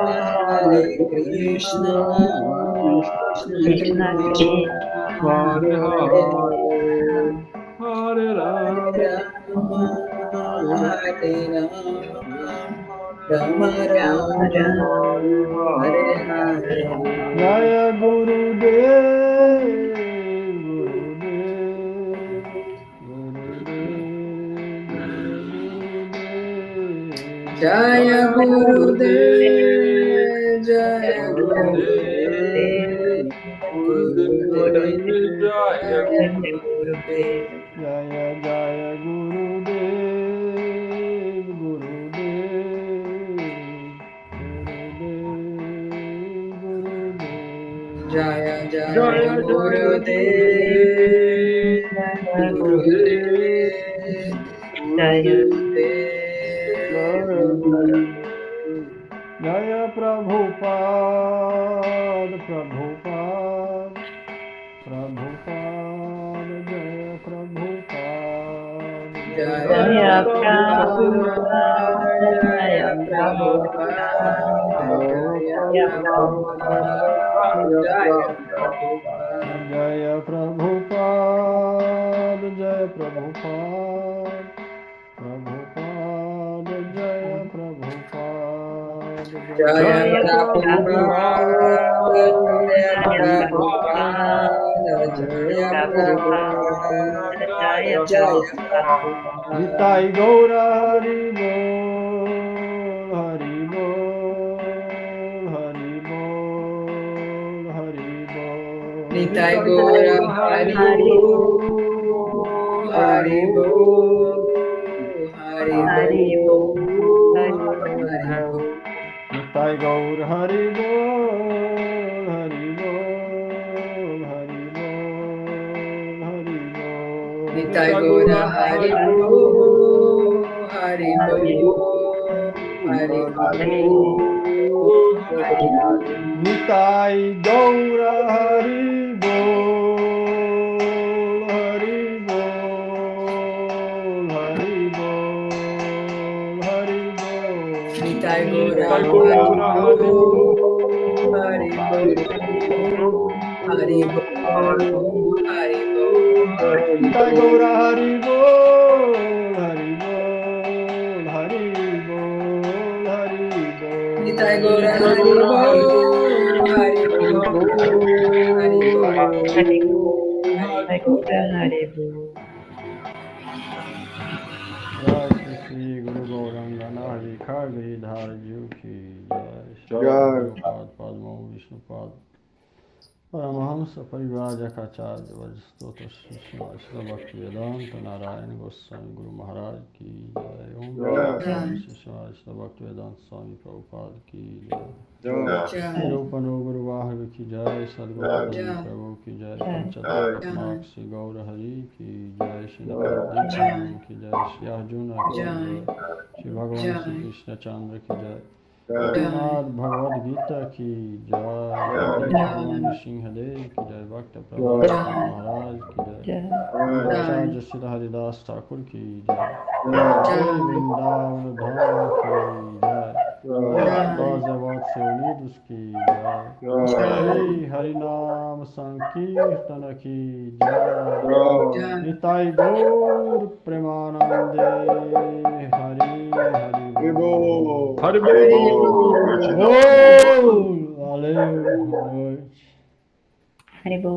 Krishna Krishna Krishna, Hare Hare Hare Rama, Rama, Hare Rama, Rama Rama, Hare Hare. Jaya Gurudev, Jaya Gurudev, Jaya Gurudev, Gurudev, Jaya Gurudev. Jaya Jaya Gurudev, Jaya Jaya Jaya Gurudev, Gurudev, Gurudev. Jaya Prabhupada, Jaya Prabhupada, Jaya Prabhupada, Jaya Prabhupada, Jaya Prabhupada, Jaya Prabhupada. Jaya Prabhupada, Jaya Prabhupada, Jaya Prabhupada, Jaya Prabhupada, Jaya Prabhupada, Jaya Prabhupada, Jaya Prabhupada. Nitai Gaura Hari Bol, Hari Bol, Hari Bol, Hari Bol. Nitai Gaura Hari Bol, Hari Bol, Hari Bol, Hari Bol. Nitai Gaur Hari Bol, Hari Bol, Hari Bol, Hari Bol. Nitai Gora Haribo, Haribo, Haribo, Nitai Gaura Haribol, Haribol, Haribol, Haribol. Nitai Gora Haribo. Haribo, Haribo, Haribo, Nitai Gaura Haribol, Haribol, Haribol, Haribol. Nitai Gora Haribo, Haribo, Haribo, Jai Shri Shri Guru Gauranga Hari Khagri Dhar Jiu Ki Jai Shri Jai. Prabhupada Padma Vishnupad Paramahamsa Parivrajakacharya Vajistota Shri Srila Bhaktivedanta Narayana Goswami Guru Maharaj Ki Jai Om Jai. Shri Srila Bhaktivedanta Swami Prabhupada Ki Jai Jai, Nirupano Guru Vahaga Ki Jai Sadguru Jai. Prabhu Ki Jai Jai. Panchataratmak Shri Gaura Hari Ki Jai Shri Nityananda Ki Jai Shri Arjuna Ki Jai. Jai Shri Bhagavan Jai. Shri Krishna Chandra Ki Jai Jai. Srimad Bhagavad Gita Ki Jai Bhagavan Singhadev Ki Jai Bhakta Prabhupada Jai. Maharaj Ki Jai Jai. Acharya Shri Haridas Thakur Ki Jai Jai. Jai Vrindavan Dham Ki Jai Jai. Nós devotos reunidos que Jai Jai. Shri Harinam Sankirtana Ki Jai Jai. Nitai Gaur Premanande Hari Hari Haribo. Haribo. Valeu, boa noite. Haribo.